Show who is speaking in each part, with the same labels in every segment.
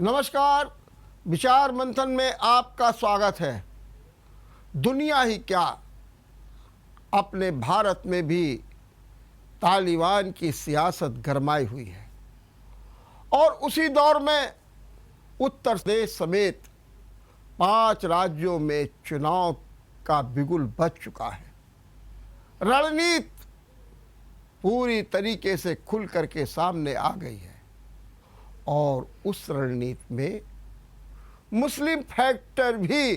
Speaker 1: नमस्कार। विचार मंथन में आपका स्वागत है। दुनिया ही क्या, अपने भारत में भी तालिबान की सियासत गरमाई हुई है और उसी दौर में उत्तर प्रदेश समेत 5 राज्यों में चुनाव का बिगुल बज चुका है। रणनीति पूरी तरीके से खुल करके सामने आ गई है और उस रणनीति में मुस्लिम फैक्टर भी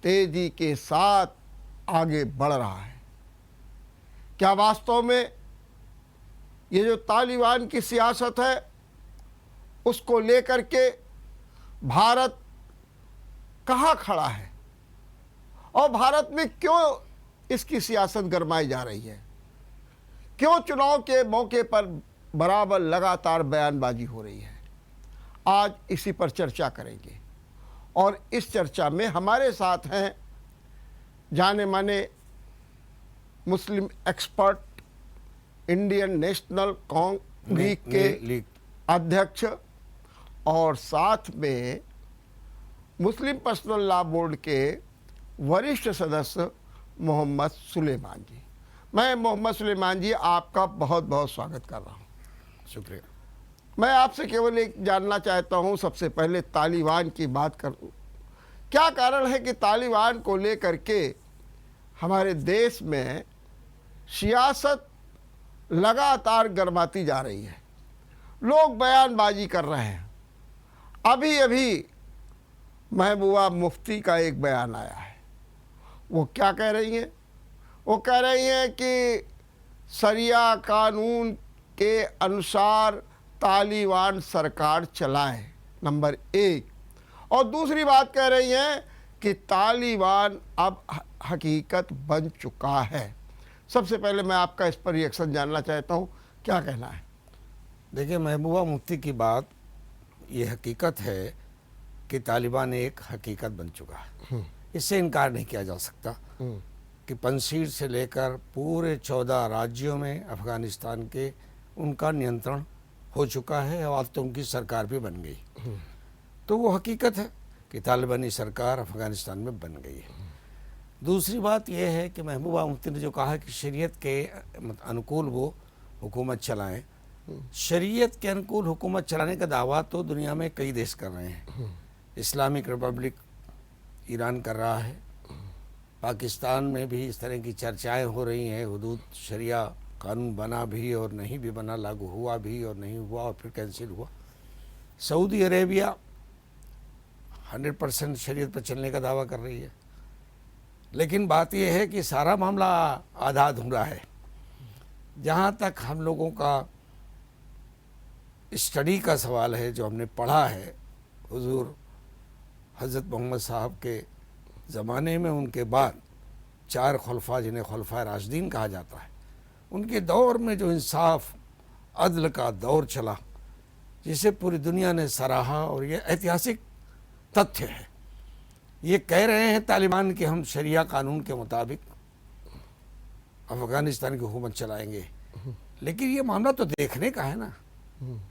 Speaker 1: तेजी के साथ आगे बढ़ रहा है। क्या वास्तव में ये जो तालिबान की सियासत है उसको लेकर के भारत कहाँ खड़ा है और भारत में क्यों इसकी सियासत गरमाई जा रही है? क्यों चुनाव के मौके पर बराबर लगातार बयानबाजी हो रही है? आज इसी पर चर्चा करेंगे और इस चर्चा में हमारे साथ हैं जाने माने मुस्लिम एक्सपर्ट, इंडियन नेशनल कांग्रेस के अध्यक्ष और साथ में मुस्लिम पर्सनल लॉ बोर्ड के वरिष्ठ सदस्य मोहम्मद सुलेमान जी। मैं मोहम्मद सुलेमान जी आपका बहुत बहुत स्वागत कर रहा हूँ।
Speaker 2: शुक्रिया।
Speaker 1: मैं आपसे केवल एक जानना चाहता हूँ, सबसे पहले तालिबान की बात करूँ। क्या कारण है कि तालिबान को लेकर के हमारे देश में सियासत लगातार गरमाती जा रही है, लोग बयानबाजी कर रहे हैं। अभी अभी महबूबा मुफ्ती का एक बयान आया है। वो क्या कह रही हैं? वो कह रही हैं कि शरिया कानून के अनुसार तालिबान सरकार चलाए, नंबर 1। और दूसरी बात कह रही हैं कि तालिबान अब हकीकत बन चुका है। सबसे पहले मैं आपका इस पर रिएक्शन जानना चाहता हूँ, क्या कहना है?
Speaker 2: देखिए, महबूबा मुफ्ती की बात ये हकीकत है कि तालिबान एक हकीकत बन चुका है। इससे इनकार नहीं किया जा सकता कि पंजशीर से लेकर पूरे 14 राज्यों में अफ़गानिस्तान के उनका नियंत्रण हो चुका है और अब तो उनकी सरकार भी बन गई। तो वो हकीकत है कि तालिबानी सरकार अफ़गानिस्तान में बन गई है। दूसरी बात यह है कि महबूबा मुफ्ती ने जो कहा कि शरीयत के अनुकूल वो हुकूमत चलाएं, शरीयत के अनुकूल हुकूमत चलाने का दावा तो दुनिया में कई देश कर रहे हैं। इस्लामिक रिपब्लिक ईरान कर रहा है, पाकिस्तान में भी इस तरह की चर्चाएं हो रही हैं। हुदूद शरिया कानून बना भी और नहीं भी बना, लागू हुआ भी और नहीं हुआ और फिर कैंसिल हुआ। सऊदी अरेबिया 100% शरीयत पर चलने का दावा कर रही है। लेकिन बात यह है कि सारा मामला आधा अधूरा है। जहाँ तक हम लोगों का स्टडी का सवाल है, जो हमने पढ़ा है, हुजूर हज़रत मोहम्मद साहब के ज़माने में उनके बाद 4 खुलफा, जिन्हें खुलफा राशिदीन कहा जाता है, उनके दौर में जो इंसाफ अदल का दौर चला, जिसे पूरी दुनिया ने सराहा और ये ऐतिहासिक तथ्य है। ये कह रहे हैं तालिबान कि हम शरिया कानून के मुताबिक अफ़गानिस्तान की हुकूमत चलाएंगे, लेकिन ये मामला तो देखने का है ना,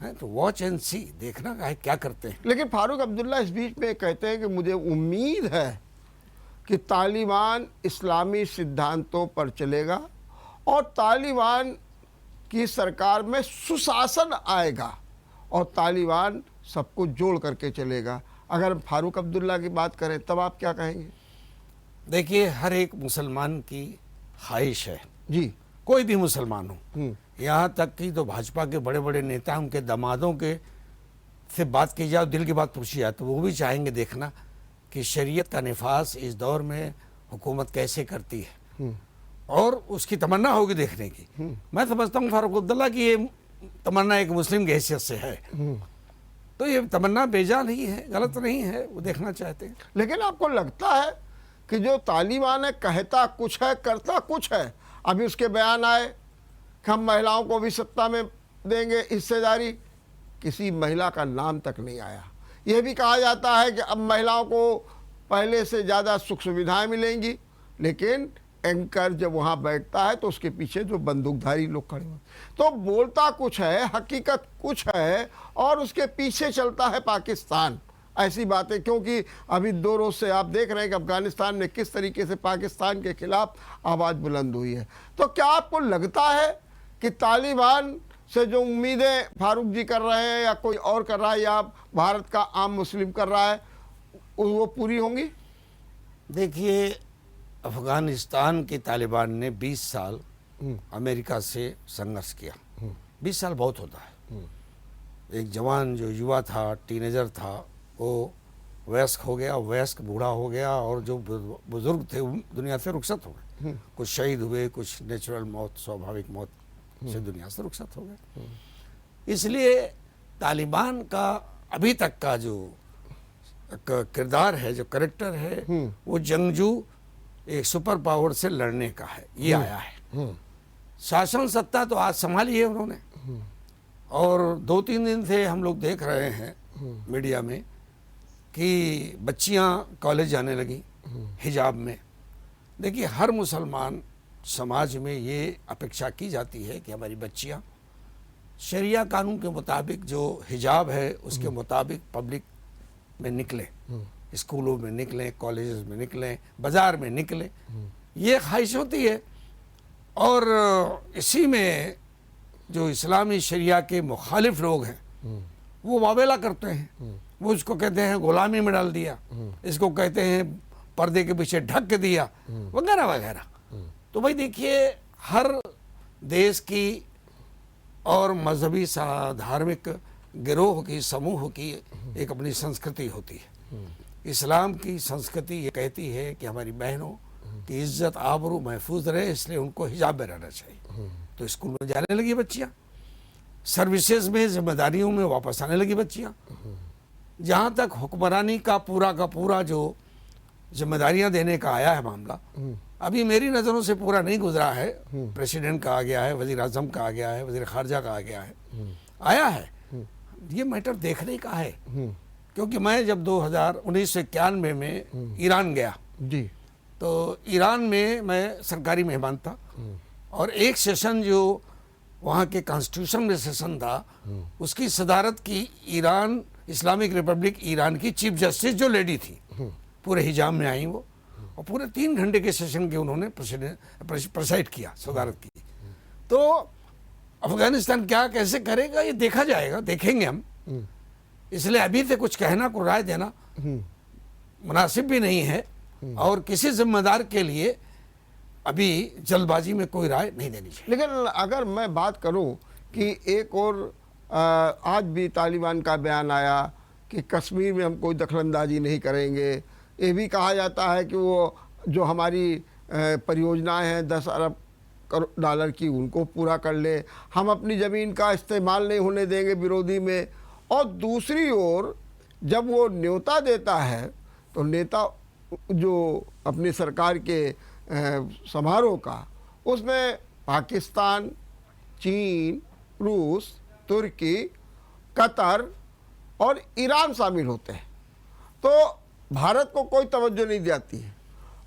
Speaker 2: है तो वॉच एंड सी, देखना का है क्या करते हैं।
Speaker 1: लेकिन फारूक अब्दुल्ला इस बीच में कहते हैं कि मुझे उम्मीद है कि तालिबान इस्लामी सिद्धांतों पर चलेगा और तालिबान की सरकार में सुशासन आएगा और तालिबान सबको जोड़ करके चलेगा। अगर फारूक अब्दुल्ला की बात करें तब आप क्या कहेंगे?
Speaker 2: देखिए, हर एक मुसलमान की ख्वाहिश है
Speaker 1: जी,
Speaker 2: कोई भी मुसलमान हो, यहाँ तक कि तो भाजपा के बड़े बड़े नेता, उनके दामादों के से बात की जाए, दिल की बात पूछी जाए, तो वो भी चाहेंगे देखना कि शरीयत का निफाज इस दौर में हुकूमत कैसे करती है, और उसकी तमन्ना होगी देखने की। मैं समझता हूँ फारूक अब्दुल्ला की ये तमन्ना एक मुस्लिम की हैसियत से है, तो ये तमन्ना बेजा नहीं है, गलत नहीं है, वो देखना चाहते हैं।
Speaker 1: लेकिन आपको लगता है कि जो तालिबान है कहता कुछ है करता कुछ है? अभी उसके बयान आए कि हम महिलाओं को भी सत्ता में देंगे हिस्सेदारी, किसी महिला का नाम तक नहीं आया। यह भी कहा जाता है कि अब महिलाओं को पहले से ज़्यादा सुख सुविधाएं मिलेंगी, लेकिन एंकर जब वहाँ बैठता है तो उसके पीछे जो बंदूकधारी लोग खड़े होते, तो बोलता कुछ है, हकीकत कुछ है, और उसके पीछे चलता है पाकिस्तान। ऐसी बातें, क्योंकि अभी 2 रोज़ से आप देख रहे हैं कि अफ़गानिस्तान में किस तरीके से पाकिस्तान के खिलाफ आवाज़ बुलंद हुई है। तो क्या आपको लगता है कि तालिबान से जो उम्मीदें फारूक जी कर रहे हैं या कोई और कर रहा है या भारत का आम मुस्लिम कर रहा है, वो पूरी होंगी?
Speaker 2: देखिए, अफ़गानिस्तान के तालिबान ने 20 साल अमेरिका से संघर्ष किया। 20 साल बहुत होता है। एक जवान जो युवा था, टीनेजर था, वो वयस्क हो गया, वयस्क बूढ़ा हो गया, और जो बुजुर्ग थे दुनिया से रुखसत हो गए। कुछ शहीद हुए, कुछ नेचुरल मौत, स्वाभाविक मौत से दुनिया से रुखसत हो गए। इसलिए तालिबान का अभी तक का जो किरदार है, जो करेक्टर है, वो जंगजू एक सुपर पावर से लड़ने का है, ये आया है। शासन सत्ता तो आज संभाली है उन्होंने, और 2-3 दिन से हम लोग देख रहे हैं मीडिया में कि बच्चियां कॉलेज जाने लगी हिजाब में। देखिए, हर मुसलमान समाज में ये अपेक्षा की जाती है कि हमारी बच्चियां शरिया कानून के मुताबिक जो हिजाब है उसके मुताबिक पब्लिक में निकलें, स्कूलों में निकलें, कॉलेजेस में निकलें, बाज़ार में निकलें, ये ख्वाहिश होती है। और इसी में जो इस्लामी शरिया के मुखालिफ लोग हैं वो वावेला करते हैं। वो इसको कहते हैं गुलामी में डाल दिया, इसको कहते हैं पर्दे के पीछे ढक के दिया, वगैरह वगैरह। तो भाई देखिए, हर देश की और मजहबी धार्मिक गिरोह की, समूह की एक अपनी संस्कृति होती है। इस्लाम की संस्कृति ये कहती है कि हमारी बहनों की इज्जत आबरू महफूज रहे, इसलिए उनको हिजाब में रहना चाहिए। तो स्कूल में जाने लगी बच्चियाँ, सर्विसेज में, जिम्मेदारियों में वापस आने लगी बच्चियाँ। जहाँ तक हुक्मरानी का पूरा जो जिम्मेदारियाँ देने का आया है मामला, अभी मेरी नज़रों से पूरा नहीं गुजरा है। प्रेसिडेंट का आ गया है, वज़ीर आज़म का आ गया है, वज़ीर ख़ारजा का आ गया है, आया है। ये मैटर देखने का है, क्योंकि मैं जब 1991 में ईरान गया
Speaker 1: जी,
Speaker 2: तो ईरान में मैं सरकारी मेहमान था, और एक सेशन जो वहाँ के कॉन्स्टिट्यूशन में सेशन था, उसकी सदारत की ईरान इस्लामिक रिपब्लिक ईरान की चीफ जस्टिस जो लेडी थी, पूरे हिजाब में आई वो, और पूरे 3 घंटे के सेशन के उन्होंने प्रेसाइड किया, सदारत की। तो अफगानिस्तान क्या कैसे करेगा ये देखा जाएगा, देखेंगे हम। इसलिए अभी से कुछ कहना, को राय देना मुनासिब भी नहीं है, और किसी जिम्मेदार के लिए अभी जल्दबाजी में कोई राय नहीं देनी चाहिए।
Speaker 1: लेकिन अगर मैं बात करूं कि एक और आज भी तालिबान का बयान आया कि कश्मीर में हम कोई दखलंदाजी नहीं करेंगे। ये भी कहा जाता है कि वो जो हमारी परियोजनाएं हैं 10 अरब डॉलर की, उनको पूरा कर ले, हम अपनी ज़मीन का इस्तेमाल नहीं होने देंगे विरोधी में। और दूसरी ओर जब वो न्योता देता है तो नेता जो अपनी सरकार के समारोह का, उसमें पाकिस्तान, चीन, रूस, तुर्की, कतर और ईरान शामिल होते हैं। तो भारत को कोई तवज्जो नहीं जाती है,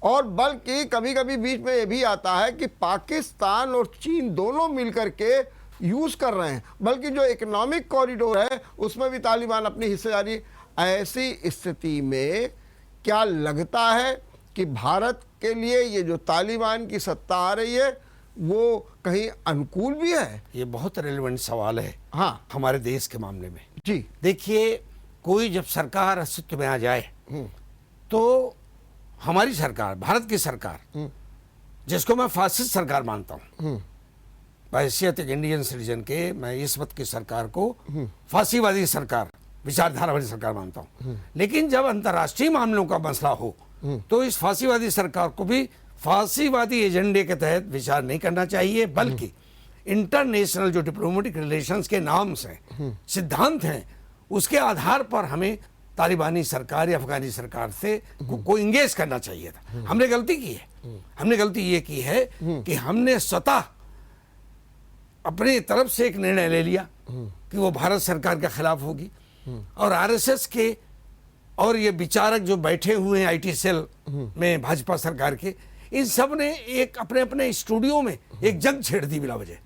Speaker 1: और बल्कि कभी कभी बीच में ये भी आता है कि पाकिस्तान और चीन दोनों मिलकर के यूज़ कर रहे हैं, बल्कि जो इकोनॉमिक कॉरिडोर है उसमें भी तालिबान अपनी हिस्सेदारी। ऐसी स्थिति में क्या लगता है कि भारत के लिए ये जो तालिबान की सत्ता आ रही है वो कहीं अनुकूल भी है? ये
Speaker 2: बहुत रेलेवेंट सवाल है,
Speaker 1: हाँ,
Speaker 2: हमारे देश के मामले में।
Speaker 1: जी
Speaker 2: देखिए, कोई जब सरकार अस्तित्व में आ जाए तो हमारी सरकार, भारत की सरकार, जिसको मैं फासिस्ट सरकार मानता हूँ, बहैसियत एक इंडियन सिटीजन के, मैं इस वक्त की सरकार को फांसीवादी सरकार, विचारधारा वाली सरकार मानता हूँ। लेकिन जब अंतर्राष्ट्रीय मामलों का मसला हो तो इस फांसीवादी सरकार को भी फांसीवादी एजेंडे के तहत विचार नहीं करना चाहिए, बल्कि इंटरनेशनल जो डिप्लोमेटिक रिलेशंस के नाम से सिद्धांत हैं, उसके आधार पर हमें तालिबानी सरकार या अफगानी सरकार से को इंगेज करना चाहिए था। हमने गलती की है। हमने गलती ये की है कि हमने स्वतः अपनी तरफ से एक निर्णय ले लिया कि वो भारत सरकार के खिलाफ होगी, और आरएसएस के और ये विचारक जो बैठे हुए हैं आईटी सेल में भाजपा सरकार के, इन सब ने एक अपने अपने स्टूडियो में एक जंग छेड़ दी बिला वजह।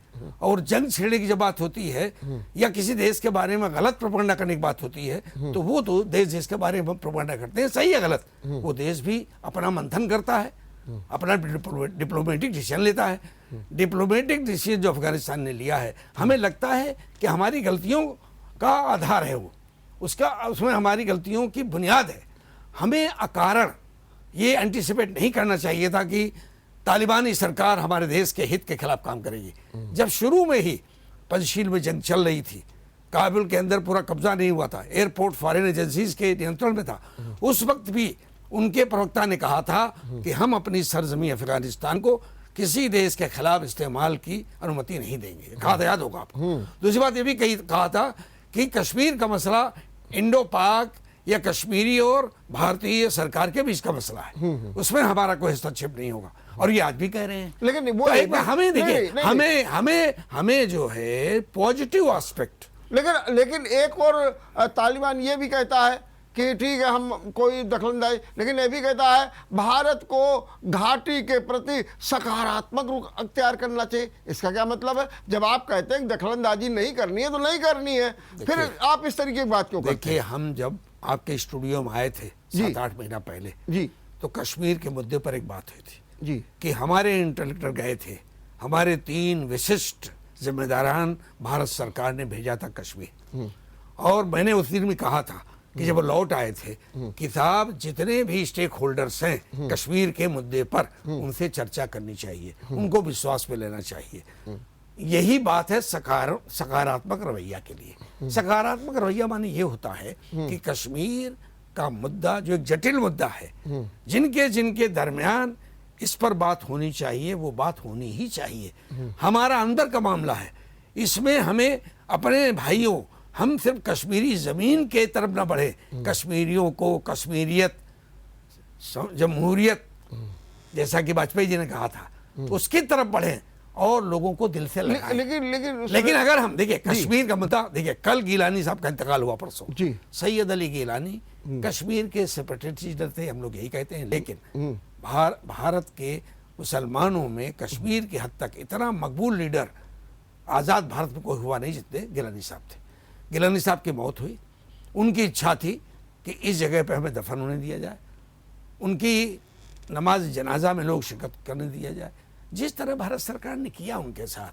Speaker 2: और जंग छेड़ने की जब बात होती है या किसी देश के बारे में गलत प्रोपेगेंडा करने की बात होती है, तो वो तो देश जिसके बारे में प्रोपेगेंडा करते हैं, सही है गलत, वो देश भी अपना मंथन करता है, अपना डिप्लोमेटिक डिसीजन लेता है। डिप्लोमेटिक डिसीजन जो अफगानिस्तान ने लिया है, हमें लगता है कि हमारी गलतियों का आधार है वो, उसमें हमारी गलतियों की बुनियाद है। हमें अकारण ये एंटीसिपेट नहीं करना चाहिए था कि तालिबानी सरकार हमारे देश के हित के खिलाफ काम करेगी। जब शुरू में ही पंचशील में जंग चल रही थी, काबुल के अंदर पूरा कब्जा नहीं हुआ था, एयरपोर्ट फॉरेन एजेंसीज के नियंत्रण में था, उस वक्त भी उनके प्रवक्ता ने कहा था कि हम अपनी सरजमी अफगानिस्तान को किसी देश के खिलाफ इस्तेमाल की अनुमति नहीं देंगे। कहा था, याद होगा आपको। दूसरी बात ये भी कहा था कि कश्मीर का मसला इंडो पाक या कश्मीरी और भारतीय सरकार के बीच का मसला है, उसमें हमारा कोई हस्तक्षेप नहीं होगा, और ये आज भी कह रहे हैं।
Speaker 1: लेकिन वो
Speaker 2: तो एक बार हमें देखिए, हमें जो है पॉजिटिव एस्पेक्ट,
Speaker 1: लेकिन एक और तालिबान ये भी कहता है कि ठीक है हम कोई दखलंदाजी, लेकिन ये भी कहता है भारत को घाटी के प्रति सकारात्मक रुख अख्तियार करना चाहिए। इसका क्या मतलब है? जब आप कहते हैं कि दखलंदाजी नहीं करनी है तो नहीं करनी है, फिर आप इस तरीके की बात क्यों करते हैं?
Speaker 2: देखिए, हम जब आपके स्टूडियो में आए थे 7-8 महीना पहले
Speaker 1: जी,
Speaker 2: तो कश्मीर के मुद्दे पर एक बात हुई थी
Speaker 1: जी, कि
Speaker 2: हमारे इंटेलेक्चुअल गए थे, हमारे 3 विशिष्ट जिम्मेदारान भारत सरकार ने भेजा था कश्मीर, और मैंने उस दिन भी कहा था कि जब वो लौट आए थे कि साहब जितने भी स्टेक होल्डर्स हैं कश्मीर के मुद्दे पर, उनसे चर्चा करनी चाहिए, उनको विश्वास में लेना चाहिए। यही बात है सकारात्मक रवैया के लिए। सकारात्मक रवैया माने ये होता है कि कश्मीर का मुद्दा जो एक जटिल मुद्दा है, जिनके दरमियान इस पर बात होनी चाहिए, वो बात होनी ही चाहिए। हमारा अंदर का मामला है, इसमें हमें अपने भाइयों, हम सिर्फ कश्मीरी जमीन के तरफ ना बढ़े, कश्मीरियों को कश्मीरियत, जमहूरियत, जैसा कि वाजपेयी जी ने कहा था, उसकी तरफ बढ़े और लोगों को दिल से लगाएं। लेकिन अगर हम देखिए कश्मीर का मुद्दा, देखिए कल गिलानी साहब का इंतकाल हुआ परसों जी, सैयद अली गिलानी कश्मीर के सेपरेटिस्ट लीडर थे, हम लोग यही कहते हैं, लेकिन भारत के मुसलमानों में कश्मीर की हद तक इतना मकबूल लीडर आज़ाद भारत में कोई हुआ नहीं जितने गिलानी साहब थे। गिलानी साहब की मौत हुई, उनकी इच्छा थी कि इस जगह पर हमें दफन होने दिया जाए, उनकी नमाज जनाजा में लोग शिरकत करने दिया जाए। जिस तरह भारत सरकार ने किया उनके साथ,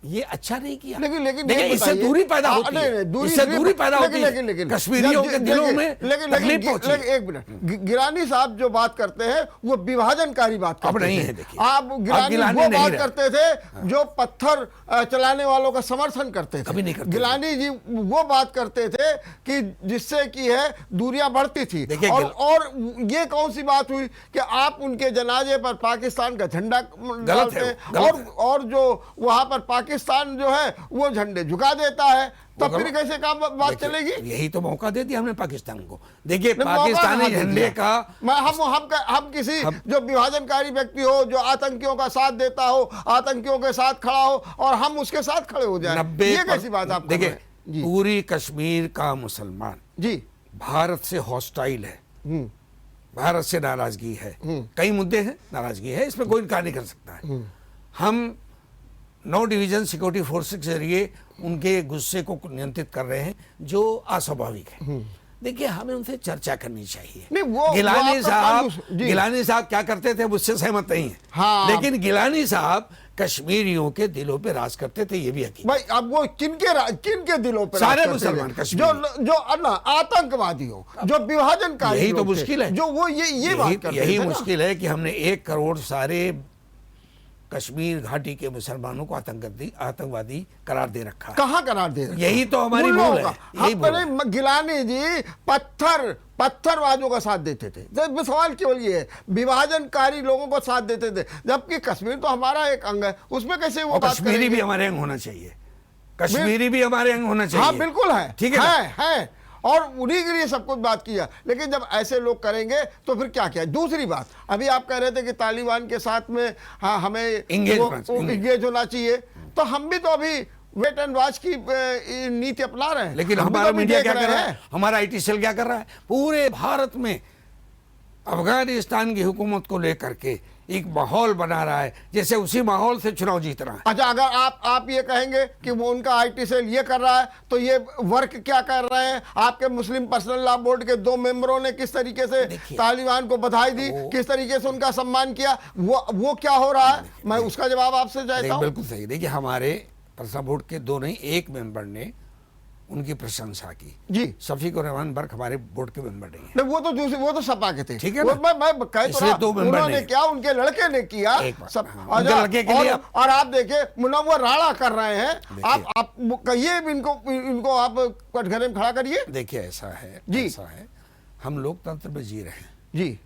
Speaker 2: ये अच्छा नहीं किया।
Speaker 1: लेकिन
Speaker 2: इससे दूरी पैदा होती है, इससे दूरी पैदा होती है, कश्मीरियों के दिलों में तकलीफ पहुंची।
Speaker 1: एक मिनट, गिलानी साहब जो बात करते हैं वो विभाजनकारी बात करते हैं।
Speaker 2: अब नहीं है, देखिए
Speaker 1: आप गिलानी वो बात करते थे जो पत्थर चलाने वालों का समर्थन करते थे,
Speaker 2: कभी नहीं करते।
Speaker 1: गिलानी जी वो बात करते थे कि जिससे की है दूरियां बढ़ती थी। और ये कौन सी बात हुई कि आप उनके जनाजे पर पाकिस्तान का झंडा डालते हैं और जो वहां पर पाकिस्तान जो है वो झंडे झुका देता है, तब फिर कैसे काम बात चलेगी?
Speaker 2: यही तो मौका दे दिया हमने पाकिस्तान को। देखिए पाकिस्तानी झंडे का
Speaker 1: हम किसी जो विभाजनकारी व्यक्ति हो, जो आतंकियों का साथ देता हो, आतंकियों के साथ खड़ा हो, और हम उसके साथ खड़े हो जाए, ये कैसी बात? आप
Speaker 2: देखिए, पूरी कश्मीर का मुसलमान
Speaker 1: जी
Speaker 2: भारत से हॉस्टाइल है, भारत से नाराजगी है, कई मुद्दे हैं, नाराजगी है, इसमें कोई इनकार नहीं कर सकता है। हम 9 डिवीजन सिक्योरिटी फोर्सेस के जरिए उनके गुस्से को नियंत्रित कर रहे हैं, जो अस्वाभाविक है। देखिए, हमें उनसे चर्चा करनी चाहिए। गिलानी साहब क्या करते थे मुझसे सहमत नहीं है, हाँ। लेकिन गिलानी साहब कश्मीरियों के दिलों पे राज करते थे, ये भी हकीकत।
Speaker 1: भाई अब वो किनके दिलों पे?
Speaker 2: सारे मुसलमान कश्मीर,
Speaker 1: जो आतंकवादी हो, जो विभाजनकारी,
Speaker 2: यही तो मुश्किल है,
Speaker 1: जो वो ये बात करते थे।
Speaker 2: यही मुश्किल है कि हमने 1 करोड़ सारे कश्मीर घाटी के मुसलमानों को आतंकवादी करार दे रखा।
Speaker 1: कहाँ करार दे रखा? यही
Speaker 2: तो हमारी भूल है।
Speaker 1: गिलानी जी पत्थरबाजों का साथ देते थे। सवाल केवल ये है, विभाजनकारी लोगों को साथ देते थे, जबकि कश्मीर तो हमारा एक अंग है, उसमें कैसे वो बात
Speaker 2: कश्मीरी भी हमारे अंग होना चाहिए, कश्मीरी भी हमारे अंग होना चाहिए।
Speaker 1: हाँ बिल्कुल है,
Speaker 2: ठीक
Speaker 1: है, और उन्हीं के लिए सब कुछ बात किया। लेकिन जब ऐसे लोग करेंगे तो फिर क्या किया? दूसरी बात, अभी आप कह रहे थे कि तालिबान के साथ में हाँ हमें इंगेज होना चाहिए, तो हम भी तो अभी वेट एंड वॉच की नीति अपना रहे हैं।
Speaker 2: लेकिन हमारा मीडिया क्या कर रहा है, हमारा IT सेल क्या कर रहा है? पूरे भारत में अफगानिस्तान की हुकूमत को लेकर के एक माहौल बना रहा है, जैसे उसी माहौल से चुनाव जीत रहा है।
Speaker 1: अच्छा, अगर आप ये कहेंगे कि वो उनका आईटी सेल ये कर रहा है, तो ये वर्क क्या कर रहे हैं? आपके मुस्लिम पर्सनल लॉ बोर्ड के 2 मेंबरों ने किस तरीके से तालिबान को बधाई दी, किस तरीके से उनका सम्मान किया, वो क्या हो रहा है? मैं उसका जवाब आपसे चाहता हूं।
Speaker 2: बिल्कुल सही। देखिए, हमारे पर्सनल बोर्ड के 2 नहीं, 1 मेंबर ने उनकी प्रशंसा की
Speaker 1: जी।
Speaker 2: शफीक और रहमान बर्क हमारे बोर्ड के मेंबर नहीं है।
Speaker 1: नहीं, वो तो सपा के थे,
Speaker 2: ठीक है
Speaker 1: वो
Speaker 2: ना?
Speaker 1: मैं कह तो रहा,
Speaker 2: 2 मेंबर
Speaker 1: उन्होंने
Speaker 2: नहीं।
Speaker 1: क्या, उनके लड़के ने किया सब।
Speaker 2: उनके लड़के के लिए
Speaker 1: और आप देखिए, मुनव्वर राणा कर रहे हैं। आप कहिए इनको आप कटघरे में खड़ा करिए।
Speaker 2: देखिए, ऐसा है
Speaker 1: जी,
Speaker 2: ऐसा है, हम लोकतंत्र में जी रहे हैं
Speaker 1: जी,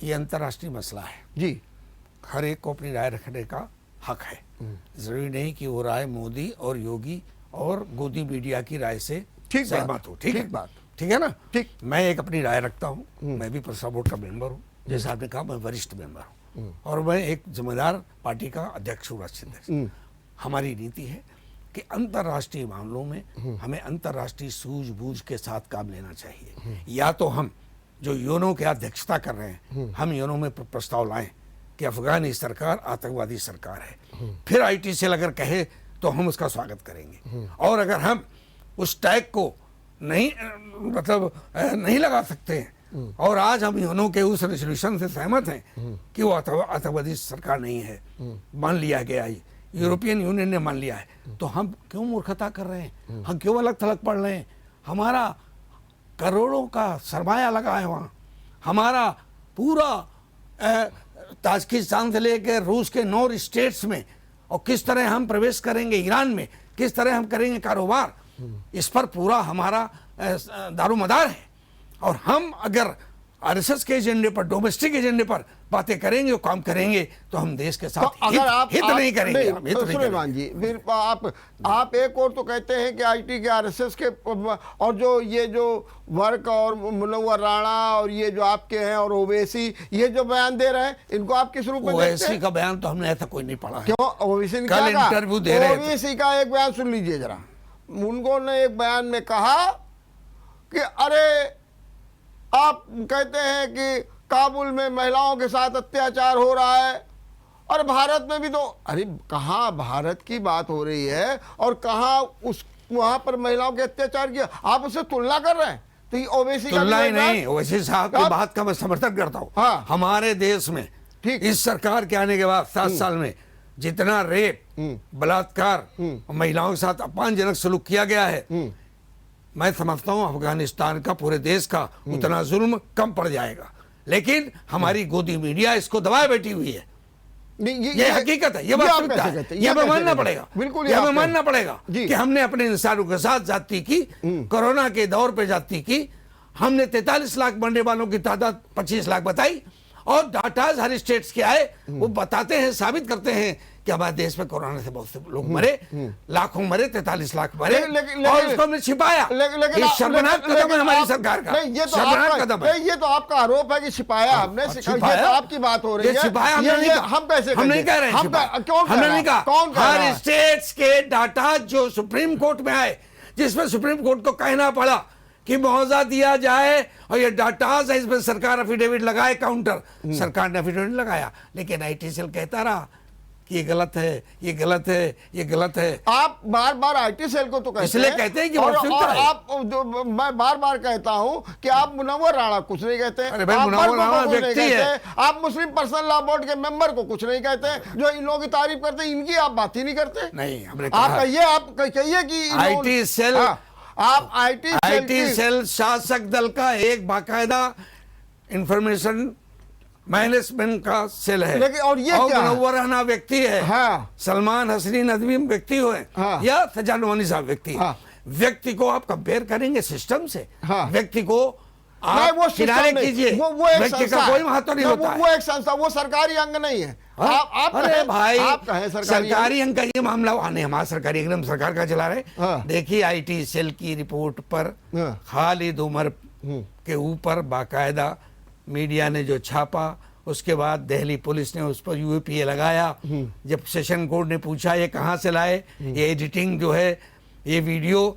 Speaker 2: ये अंतर्राष्ट्रीय मसला है
Speaker 1: जी,
Speaker 2: हर एक को अपनी राय रखने का हक है। जरूरी नहीं कि वो राय मोदी और योगी और गोदी मीडिया की राय से सहमत हो। ठीक है
Speaker 1: बात,
Speaker 2: ठीक है ना?
Speaker 1: ठीक।
Speaker 2: मैं एक अपनी राय रखता हूँ, मैं भी पर्सनल बोर्ड का मेंबर हूँ, जैसे आपने कहा मैं वरिष्ठ मेंबर हूँ, और मैं एक जिम्मेदार पार्टी का अध्यक्ष हूँ, राष्ट्रीय अध्यक्ष। हमारी नीति है कि अंतर्राष्ट्रीय मामलों में हमें अंतर्राष्ट्रीय सूझबूझ के साथ काम लेना चाहिए। या तो हम जो यूएनओ की अध्यक्षता कर रहे हैं, हम यूएनओ में प्रस्ताव लाएं कि अफगानी सरकार आतंकवादी सरकार है, फिर आईटी सेल अगर कहे तो हम उसका स्वागत करेंगे। और अगर हम उस टैग को नहीं नहीं लगा सकते हैं, और आज हम यूएनओ के उस रेजोल्यूशन से सहमत हैं कि वो आतंकवादी सरकार नहीं है, मान लिया गया, यूरोपियन यूनियन ने मान लिया है, तो हम क्यों मूर्खता कर रहे हैं? हम क्यों अलग थलग पड़ रहे हैं? हमारा करोड़ों का सरमाया लगा है वहाँ, हमारा पूरा ताजिकिस्तान से लेकर रूस के 9 स्टेट्स में, और किस तरह हम प्रवेश करेंगे ईरान में, किस तरह हम करेंगे कारोबार, इस पर पूरा हमारा दारोमदार है। और हम अगर आरएसएस के एजेंडे पर, डोमेस्टिक एजेंडे पर बातें करेंगे और काम करेंगे, तो हम देश के साथ
Speaker 1: तो अगर
Speaker 2: हित नहीं करेंगे।
Speaker 1: सुलेमान जी, फिर आप एक और तो कहते हैं कि आईटी के, आरएसएस के, और जो वर्क और मुनव्वर राणा और ये जो आपके हैं और ओवैसी ये जो बयान दे रहे हैं, इनको आप किस रूप में देखते हैं?
Speaker 2: ओवैसी का बयान तो हमने ऐसा कोई नहीं पढ़ा है।
Speaker 1: क्यों? ओवैसी ने
Speaker 2: कल इंटरव्यू दे रहे थे।
Speaker 1: ओवैसी का एक बयान सुन लीजिए जरा। उन्होंने एक बयान में कहा कि अरे आप कहते हैं कि काबुल में महिलाओं के साथ अत्याचार हो रहा है, और भारत में भी तो, अरे कहाँ भारत की बात हो रही है और कहाँ उस वहां पर महिलाओं के अत्याचार किया, आप उससे तुलना कर रहे हैं? तो ये ओवैसी का
Speaker 2: तुलना ही नहीं, ओवैसी साहब की बात का मैं समर्थन करता हूँ।
Speaker 1: हाँ।
Speaker 2: हमारे देश में इस सरकार के आने के बाद 7 साल में जितना रेप, बलात्कार, महिलाओं के साथ अपमानजनक सलूक किया गया है, मैं समझता हूं अफगानिस्तान का, पूरे देश का उतना जुल्म कम पड़ जाएगा। लेकिन हमारी गोदी मीडिया इसको दबाए बैठी हुई है। ये हकीकत है, ये वास्तविकता है, ये हमें मानना पड़ेगा।
Speaker 1: बिल्कुल,
Speaker 2: ये हमें मानना पड़ेगा कि हमने अपने इंसानों के साथ जाती की, कोरोना के दौर पे जाती की। हमने 43 लाख मरने वालों की तादाद 25 लाख बताई, और डाटाज हर स्टेट्स के आए, वो बताते हैं, साबित करते हैं कि हमारे देश में कोरोना से बहुत से लोग मरे, लाखों मरे, 43 लाख मरे, और उसको हमने छिपाया। ये शर्मनाक कदम है हमारी सरकार का। शर्मनाक कदम है।
Speaker 1: ये तो आपका आरोप है कि छिपाया हमने। ये तो आपकी बात हो रही है।
Speaker 2: छिपाया हमने नहीं कहा।
Speaker 1: हम कैसे
Speaker 2: हम नहीं कह रहे हैं,
Speaker 1: कौन
Speaker 2: हमने नहीं कहा।
Speaker 1: कौन
Speaker 2: हर स्टेट्स के डाटा जो सुप्रीम कोर्ट में आए, जिसमें सुप्रीम कोर्ट को कहना पड़ा कि मुआवजा दिया जाए, और ये डाटाज है, इसमें सरकार एफिडेविट लगाए, काउंटर, सरकार ने एफिडेविट लगाया, लेकिन आईटी सेल कहता रहा कि ये गलत है, ये गलत है, ये गलत है।
Speaker 1: आप बार बार आईटी सेल को तो कहते हैं,
Speaker 2: इसलिए कहते हैं कि
Speaker 1: और आप, मैं बार बार कहता हूं कि आप मुनव्वर राणा कुछ नहीं कहते,
Speaker 2: अरे भाई, मुनव्वर राणा व्यक्ति है।
Speaker 1: आप मुस्लिम पर्सनल लॉ बोर्ड के मेंबर को कुछ नहीं कहते, जो इन लोगों की तारीफ करते हैं, इनकी आप बात ही नहीं करते।
Speaker 2: नहीं, हमने
Speaker 1: आप कहिए कि
Speaker 2: आईटी सेल,
Speaker 1: आप आईटी
Speaker 2: सेल शासक दल का एक बाकायदा इंफॉर्मेशन मैनेजमेंट का सेल है।
Speaker 1: लेकिन और ये क्या
Speaker 2: मुनव्वर राणा व्यक्ति है,
Speaker 1: हाँ।
Speaker 2: सलमान हसनी नदवी व्यक्ति हो,
Speaker 1: हाँ।
Speaker 2: या सजाद वानी साहब व्यक्ति है।
Speaker 1: हाँ।
Speaker 2: व्यक्ति को आप कंपेयर करेंगे सिस्टम से,
Speaker 1: हाँ।
Speaker 2: व्यक्ति को आप किनारे कीजिए, व्यक्ति का कोई महत्व नहीं होता है।
Speaker 1: वो एक संस्था, वो सरकारी अंग नहीं है। आप
Speaker 2: अरे भाई,
Speaker 1: आप कहें
Speaker 2: सरकारी अंग का ये मामला हमारा सरकारी अंग, हम सरकार का चला रहे। देखिए, आईटी सेल की रिपोर्ट पर खालिद उमर के ऊपर बाकायदा मीडिया ने जो छापा, उसके बाद दिल्ली पुलिस ने उस पर यूएपीए लगाया। जब सेशन कोर्ट ने पूछा ये कहाँ से लाए, ये एडिटिंग जो है, ये वीडियो,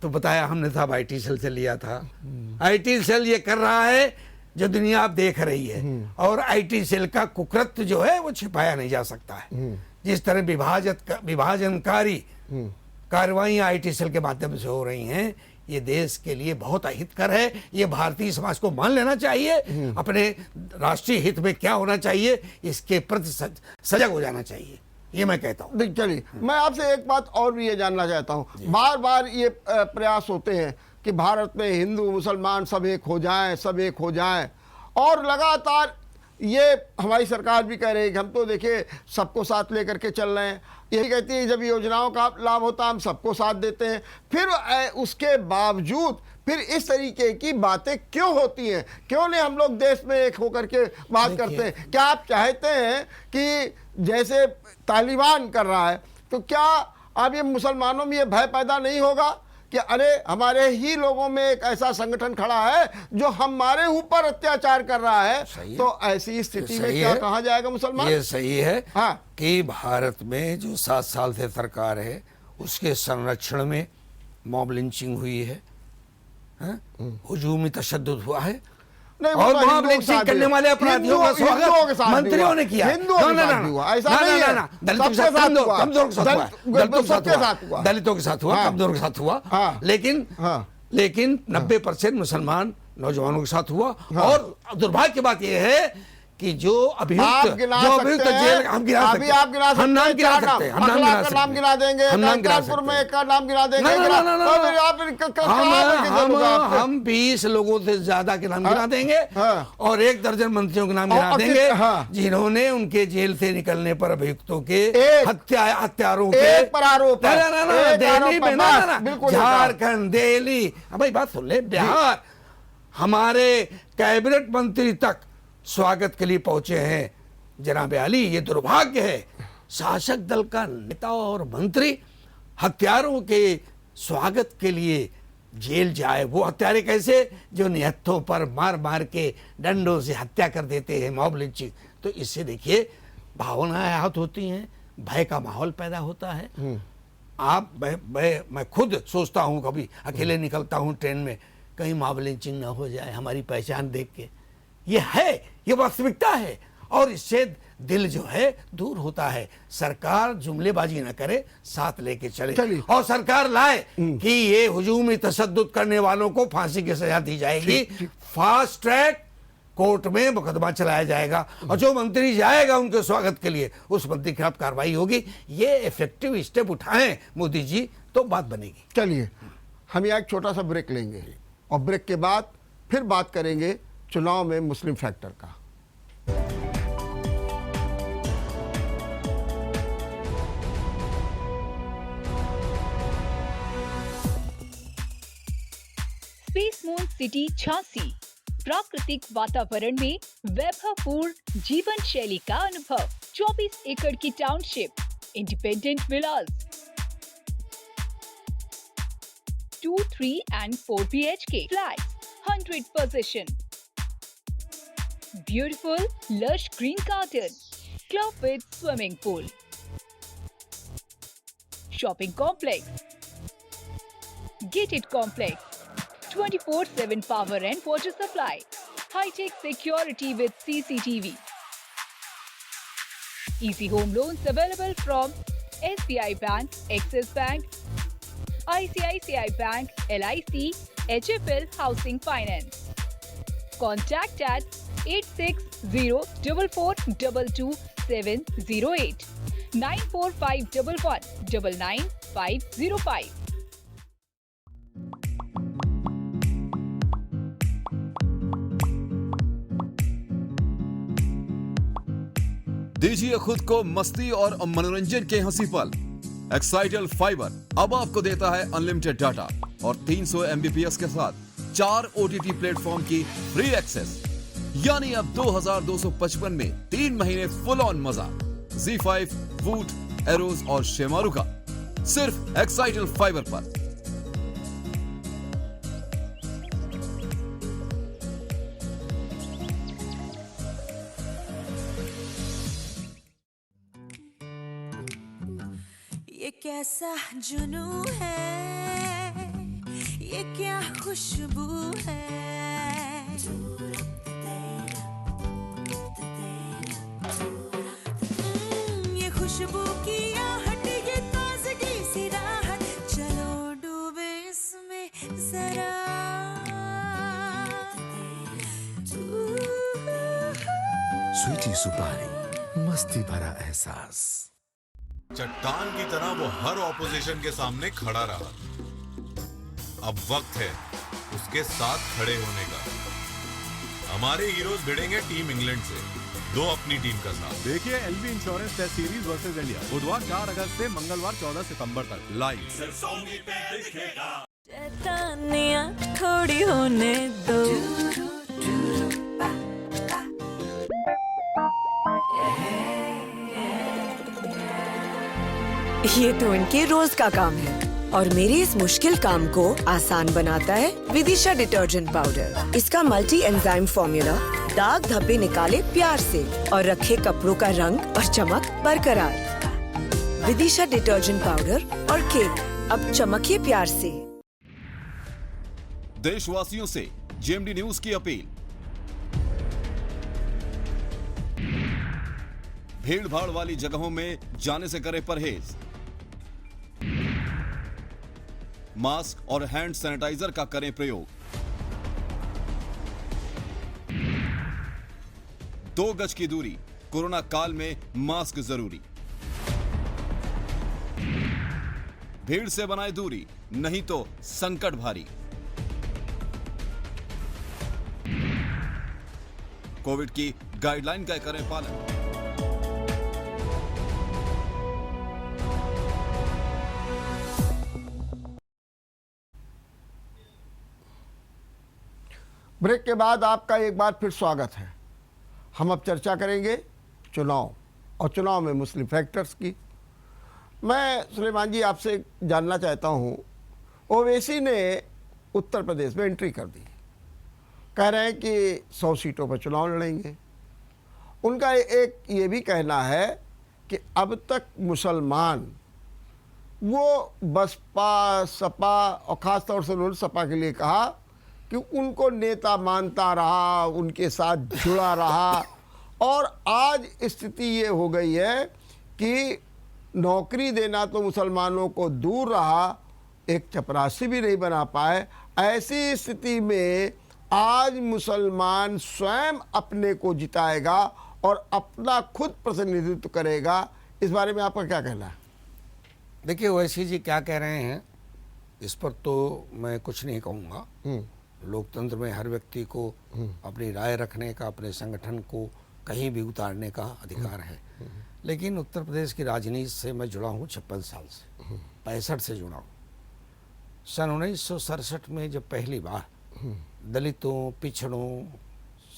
Speaker 2: तो बताया हमने साहब आईटी सेल से लिया था। आईटी सेल ये कर रहा है जो दुनिया आप देख रही है, और आईटी सेल का कुकृत्य जो है वो छिपाया नहीं जा सकता है। जिस तरह विभाजनकारी कार्रवाइयां आईटी सेल के माध्यम से हो रही हैं, ये देश के लिए बहुत अहितकर है। ये भारतीय समाज को मान लेना चाहिए, अपने राष्ट्रीय हित में क्या होना चाहिए इसके प्रति सजग हो जाना चाहिए, ये मैं कहता हूँ।
Speaker 1: चलिए, मैं आपसे एक बात और भी ये जानना चाहता हूँ। बार बार ये प्रयास होते हैं कि भारत में हिंदू मुसलमान सब एक हो जाएं, सब एक हो जाएं, और लगातार ये हमारी सरकार भी कह रही है कि हम तो देखिए सबको साथ लेकर के चल रहे हैं। यही कहती है जब योजनाओं का लाभ होता है हम सबको साथ देते हैं, फिर उसके बावजूद फिर इस तरीके की बातें क्यों होती हैं? क्यों नहीं हम लोग देश में एक होकर के बात करते हैं? क्या आप चाहते हैं कि जैसे तालिबान कर रहा है, तो क्या अब ये मुसलमानों में ये भय पैदा नहीं होगा कि अरे हमारे ही लोगों में एक ऐसा संगठन खड़ा है जो हमारे ऊपर अत्याचार कर रहा है? तो ऐसी स्थिति में क्या कहा जाएगा मुसलमान?
Speaker 2: ये सही है,
Speaker 1: हाँ,
Speaker 2: कि भारत में जो 7 साल से सरकार है उसके संरक्षण में मॉब लिंचिंग हुई है, हुजूमी तशद्दुद हुआ है, और मॉब लिंचिंग करने वाले अपराधियों का स्वागत मंत्रियों ने किया। दलितों के साथ हुआ, कमजोरों के साथ हुआ, लेकिन 90% मुसलमान नौजवानों के साथ हुआ। और दुर्भाग्य की बात यह है कि जो अभियुक्त जेल हम गिरा सकते हैं, हम नाम गिरा सकते हैं,
Speaker 1: नाम गिरा देंगे, कानपुर में एक का नाम गिरा देंगे,
Speaker 2: हम 20 लोगों से ज्यादा के नाम गिरा देंगे, और 1 दर्जन मंत्रियों के नाम गिरा देंगे जिन्होंने उनके जेल से निकलने पर अभियुक्तों के हत्यारों के आरोप, झारखंड, दिल्ली, भाई बात सुन ले, बिहार, हमारे कैबिनेट मंत्री तक स्वागत के लिए पहुंचे हैं। जनाब अली, ये दुर्भाग्य है शासक दल का नेता और मंत्री हत्यारों के स्वागत के लिए जेल जाए। वो हत्यारे कैसे? जो निहत्थों पर मार मार के डंडों से हत्या कर देते हैं, मॉब लिंचिंग। तो इससे देखिए भावनाएं आहत होती हैं, भय का माहौल पैदा होता है। मैं खुद सोचता हूं, कभी अकेले निकलता हूं ट्रेन में, कहीं मॉब लिंचिंग ना हो जाए हमारी पहचान देख के। ये है, ये वास्तविकता है, और इससे दिल जो है दूर होता है। सरकार जुमलेबाजी ना करे, साथ लेके चले, और सरकार लाए कि ये हुजूमी तशद्दुद करने वालों को फांसी की सजा दी जाएगी, फास्ट ट्रैक कोर्ट में मुकदमा चलाया जाएगा, और जो मंत्री जाएगा उनके स्वागत के लिए उस मंत्री के खिलाफ कार्रवाई होगी। ये इफेक्टिव स्टेप उठाएं मोदी जी, तो बात बनेगी।
Speaker 1: चलिए, हम यहाँ एक छोटा सा ब्रेक लेंगे, और ब्रेक के बाद फिर बात करेंगे चुनाव में मुस्लिम फैक्टर का।
Speaker 3: स्पेस मून सिटी झांसी, प्राकृतिक वातावरण में वैभवपूर्ण जीवन शैली का अनुभव। 24 एकड़ की township, independent Vilas, 2, 3 and 4 BHK flats, 100 possession. Beautiful, lush green garden, club with swimming pool, shopping complex, gated complex, 24/7 power and water supply, high-tech security with CCTV. Easy home loans available from SBI Bank, Axis Bank, ICICI Bank, LIC, HFL Housing Finance. Contact at 8604422708 9451199505.
Speaker 4: दीजिए खुद को मस्ती और मनोरंजन के हंसी पल। Excitel fibre अब आपको देता है अनलिमिटेड डाटा और 300 MBPS के साथ 4 OTT प्लेटफॉर्म की फ्री एक्सेस, यानी अब 2255 में 3 महीने फुल ऑन मजा। Z5, वूट, एरोज और शेमारू का सिर्फ एक्साइटल फाइबर पर।
Speaker 5: ये कैसा जुनू है, ये क्या खुशबू है,
Speaker 6: स्वीटी सुपारी, मस्ती भरा एहसास।
Speaker 7: चट्टान की तरह वो हर ऑपोजिशन के सामने खड़ा रहा। अब वक्त है उसके साथ खड़े होने का। हमारे हीरोज भिड़ेंगे टीम इंग्लैंड से, दो अपनी टीम का साथ।
Speaker 4: देखिए LV insurance test series versus India बुधवार 4 अगस्त से मंगलवार 14 सितंबर तक लाइव।
Speaker 5: शैतानियाँ थोड़ी होने दो।
Speaker 8: ये तो इनके रोज का काम है और मेरे इस मुश्किल काम को आसान बनाता है विदिशा डिटर्जेंट पाउडर। इसका मल्टी एंजाइम फॉर्मूला दाग धब्बे निकाले प्यार से और रखे कपड़ों का रंग और चमक बरकरार। विदिशा डिटर्जेंट पाउडर और केक अब चमकिए प्यार से।
Speaker 4: देशवासियों से जेएमडी न्यूज की अपील। भीड़ भाड़ वाली जगहों में जाने से करें परहेज। मास्क और हैंड सैनिटाइजर का करें प्रयोग। 2 गज की दूरी, कोरोना काल में मास्क जरूरी। भीड़ से बनाए दूरी, नहीं तो संकट भारी। कोविड की गाइडलाइन का करें पालन।
Speaker 1: ब्रेक के बाद आपका एक बार फिर स्वागत है। हम अब चर्चा करेंगे चुनाव और चुनाव में मुस्लिम फैक्टर्स की। मैं सुलेमान जी आपसे जानना चाहता हूँ, ओवैसी ने उत्तर प्रदेश में एंट्री कर दी, कह रहे हैं कि 100 सीटों पर चुनाव लड़ेंगे। उनका एक ये भी कहना है कि अब तक मुसलमान वो बसपा सपा और ख़ास तौर से उन्होंने सपा के लिए कहा कि उनको नेता मानता रहा, उनके साथ जुड़ा रहा, और आज स्थिति ये हो गई है कि नौकरी देना तो मुसलमानों को दूर रहा, एक चपरासी भी नहीं बना पाए। ऐसी स्थिति में आज मुसलमान स्वयं अपने को जिताएगा और अपना खुद प्रतिनिधित्व करेगा। इस बारे में आपका क्या कहना है?
Speaker 2: देखिए ओवैसी जी क्या कह रहे हैं इस पर तो मैं कुछ नहीं कहूँगा। लोकतंत्र में हर व्यक्ति को अपनी राय रखने का, अपने संगठन को कहीं भी उतारने का अधिकार है। लेकिन उत्तर प्रदेश की राजनीति से मैं जुड़ा हूँ 56 साल से, 65 से जुड़ा हूँ। सन 1967 में जब पहली बार दलितों, पिछड़ों,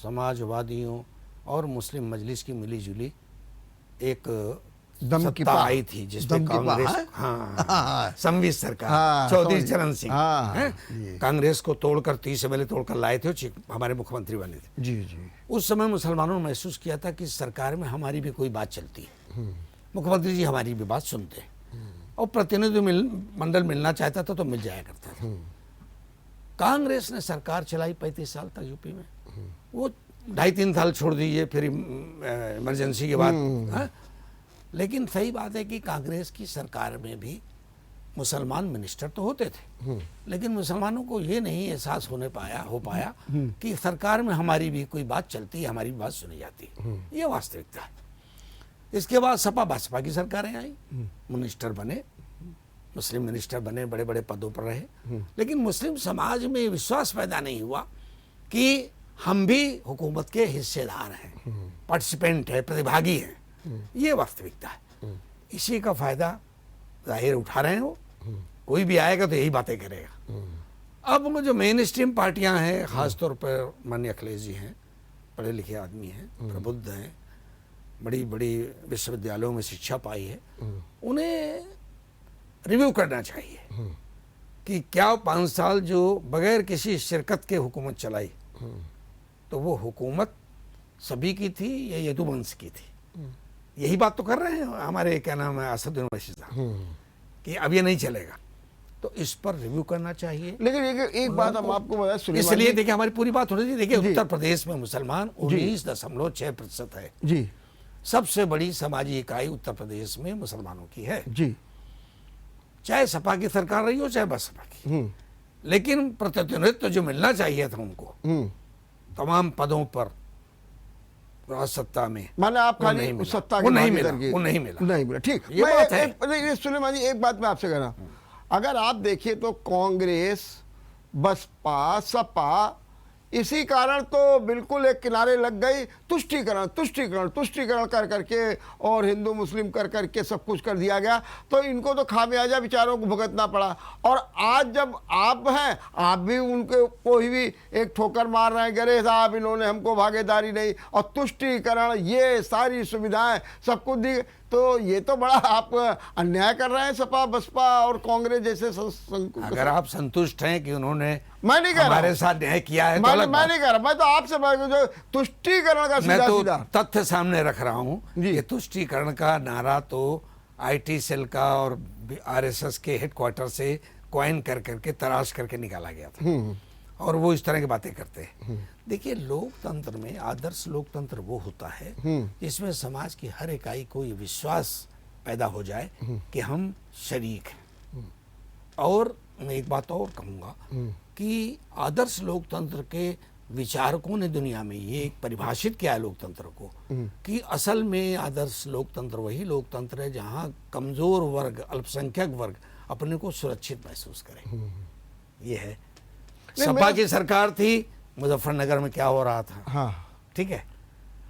Speaker 2: समाजवादियों और मुस्लिम मजलिस की मिलीजुली एक सत्ता आई थी जिसमें कांग्रेस संवित सरकार चौधरी चरण सिंह कांग्रेस को तोड़कर 30 MLA तोड़कर लाए थे, हमारे मुख्यमंत्री बने थे।
Speaker 1: जी जी।
Speaker 2: उस समय मुसलमानों ने महसूस किया था कि सरकार में हमारी भी कोई बात चलती है, मुख्यमंत्री जी हमारी भी बात सुनते हैं, और प्रतिनिधि मंडल मिलना चाहता था तो मिल जाया करता था। कांग्रेस ने सरकार चलाई 35 साल तक यूपी में। वो 2.5-3 साल छोड़ दीजिए, फिर इमरजेंसी के बाद। लेकिन सही बात है कि कांग्रेस की सरकार में भी मुसलमान मिनिस्टर तो होते थे, लेकिन मुसलमानों को ये नहीं एहसास हो पाया कि सरकार में हमारी भी कोई बात चलती है, हमारी भी बात सुनी जाती है। ये वास्तविकता है। इसके बाद सपा बसपा की सरकारें आई, मिनिस्टर बने, मुस्लिम मिनिस्टर बने, बड़े बड़े पदों पर रहे, लेकिन मुस्लिम समाज में विश्वास पैदा नहीं हुआ कि हम भी हुकूमत के हिस्सेदार हैं, पार्टिसिपेंट है, प्रतिभागी हैं। ये वास्तविकता है। इसी का फायदा जाहिर उठा रहे हो, कोई भी आएगा तो यही बातें करेगा। अब वो जो मेन स्ट्रीम पार्टियां हैं, खासतौर पर माननीय अखिलेश जी हैं, पढ़े लिखे आदमी हैं, प्रबुद्ध हैं, बड़ी बड़ी विश्वविद्यालयों में शिक्षा पाई है, उन्हें रिव्यू करना चाहिए कि क्या 5 साल जो बगैर किसी शिरकत के हुकूमत चलाई, तो वो हुकूमत सभी की थी या यदुवंश की थी। यही बात तो कर रहे हैं हमारे क्या नाम है असदुद्दीन ओवैसी साहब कि अब ये नहीं चलेगा, तो इस पर रिव्यू करना चाहिए।
Speaker 1: लेकिन एक बात हम आपको बताएं,
Speaker 2: इसलिए देखिए हमारी पूरी बात हो रही थी। देखिए उत्तर प्रदेश में मुसलमान 19.6% है
Speaker 1: जी।
Speaker 2: सबसे बड़ी समाजी इकाई उत्तर प्रदेश में मुसलमानों की है
Speaker 1: जी,
Speaker 2: चाहे सपा की सरकार रही हो चाहे बसपा की। लेकिन प्रतिनिधित्व जो मिलना चाहिए था उनको तमाम पदों पर, राज सत्ता में
Speaker 1: माने आप
Speaker 2: वो
Speaker 1: खाली
Speaker 2: नहीं मिला।
Speaker 1: सत्ता
Speaker 2: वो
Speaker 1: के
Speaker 2: नहीं
Speaker 1: भागीदार
Speaker 2: मिला,
Speaker 1: की-
Speaker 2: वो नहीं मिला।
Speaker 1: नहीं मिला, ठीक।
Speaker 2: ये बात है।
Speaker 1: नहीं, सुलेमान जी एक बात मैं आपसे कह रहा हूं, अगर आप देखिए तो कांग्रेस, बसपा, सपा इसी कारण तो बिल्कुल एक किनारे लग गई, तुष्टीकरण तुष्टीकरण तुष्टीकरण कर करके और हिंदू मुस्लिम कर करके सब कुछ कर दिया गया, तो इनको तो खामियाजा बेचारों को भुगतना पड़ा। और आज जब आप हैं, आप भी उनके कोई भी एक ठोकर मार रहे हैं, गरे साहब इन्होंने हमको भागीदारी नहीं, और तुष्टीकरण ये सारी सुविधाएं सब कुछ दी, तो ये तो बड़ा आप अन्याय कर रहे हैं सपा बसपा और कांग्रेस जैसे
Speaker 2: अगर आप संतुष्ट हैं कि उन्होंने
Speaker 1: मैं नहीं कह रहा
Speaker 2: हमारे
Speaker 1: हूं।
Speaker 2: साथ न्याय किया है तो
Speaker 1: मैं
Speaker 2: अलग बात।
Speaker 1: नहीं कह रहा, मैं तो आपसे जो तुष्टीकरण का
Speaker 2: मैं
Speaker 1: सीधा
Speaker 2: तो
Speaker 1: सीधा
Speaker 2: तथ्य सामने रख रहा हूं
Speaker 1: जी।
Speaker 2: कि तुष्टीकरण का नारा तो आईटी सेल का और आरएसएस के हेडक्वार्टर से कॉइन कर करके तराश करके निकाला गया था, और वो इस तरह की बातें करते हैं। देखिए, लोकतंत्र में आदर्श लोकतंत्र वो होता है जिसमें समाज की हर इकाई को ये विश्वास पैदा हो जाए कि हम शरीक हैं। और मैं एक बात और कहूँगा कि आदर्श लोकतंत्र के विचारकों ने दुनिया में ये परिभाषित किया है लोकतंत्र को कि असल में आदर्श लोकतंत्र वही लोकतंत्र है जहाँ कमजोर वर्ग, अल्पसंख्यक वर्ग अपने को सुरक्षित महसूस करे। ये है। सपा की सरकार थी, मुजफ्फरनगर में क्या हो रहा था,
Speaker 1: हाँ
Speaker 2: ठीक है,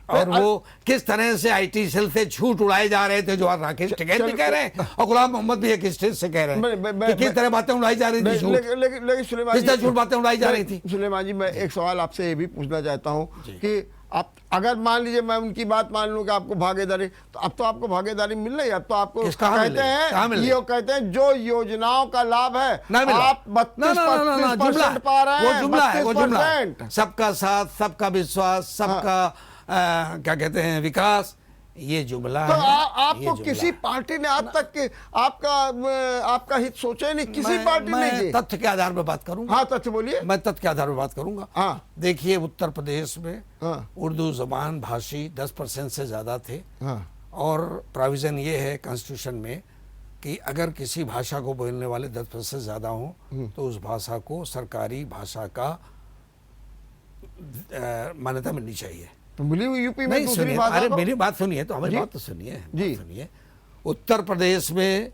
Speaker 2: और वो किस तरह से आईटी सेल से झूठ उड़ाए जा रहे थे, जो आज राकेश टिकैत भी कह रहे हैं और गुलाम मोहम्मद भी एक स्टेज से कह रहे हैं कि किस तरह बातें उड़ाई जा रही थी, झूठ,
Speaker 1: लेकिन सुलेमान
Speaker 2: किस तरह झूठ बातें उड़ाई जा रही थी।
Speaker 1: सुलेमान जी, मैं एक सवाल आपसे ये भी पूछना चाहता हूँ कि आप अगर मान लीजिए मैं उनकी बात मान लूं कि आपको भागीदारी, तो अब तो आपको भागीदारी मिल रही है, अब तो आपको कहते हैं ये कहते हैं जो योजनाओं का लाभ है आप 32% पा रहे हैं, 32%।
Speaker 2: सबका साथ, सबका विश्वास, सबका क्या कहते हैं विकास, ये जुमला
Speaker 1: तो
Speaker 2: है।
Speaker 1: आपको किसी पार्टी ने आज तक के आपका हित सोचा ही नहीं, किसी पार्टी ने
Speaker 2: मैं
Speaker 1: की।
Speaker 2: तत्व के आधार पर बात करूंगा।
Speaker 1: हाँ, तथ्य बोलिए।
Speaker 2: मैं तथ्य के आधार पर बात करूंगा।
Speaker 1: हाँ।
Speaker 2: देखिए, उत्तर प्रदेश में
Speaker 1: हाँ।
Speaker 2: उर्दू जबान भाषी 10% से ज्यादा थे,
Speaker 1: हाँ।
Speaker 2: और प्रोविजन ये है कॉन्स्टिट्यूशन में कि अगर किसी भाषा को बोलने वाले 10% से ज्यादा हों तो उस भाषा को सरकारी भाषा का मान्यता मिलनी चाहिए।
Speaker 1: तो मिली हुई यूपी में
Speaker 2: नहीं,
Speaker 1: दूसरी
Speaker 2: सुनिए,
Speaker 1: भाषा
Speaker 2: अरे
Speaker 1: को?
Speaker 2: मेरी बात सुनिए, तो हमारी
Speaker 1: जी।
Speaker 2: बात तो सुनिए,
Speaker 1: जी।
Speaker 2: बात सुनिए। उत्तर प्रदेश में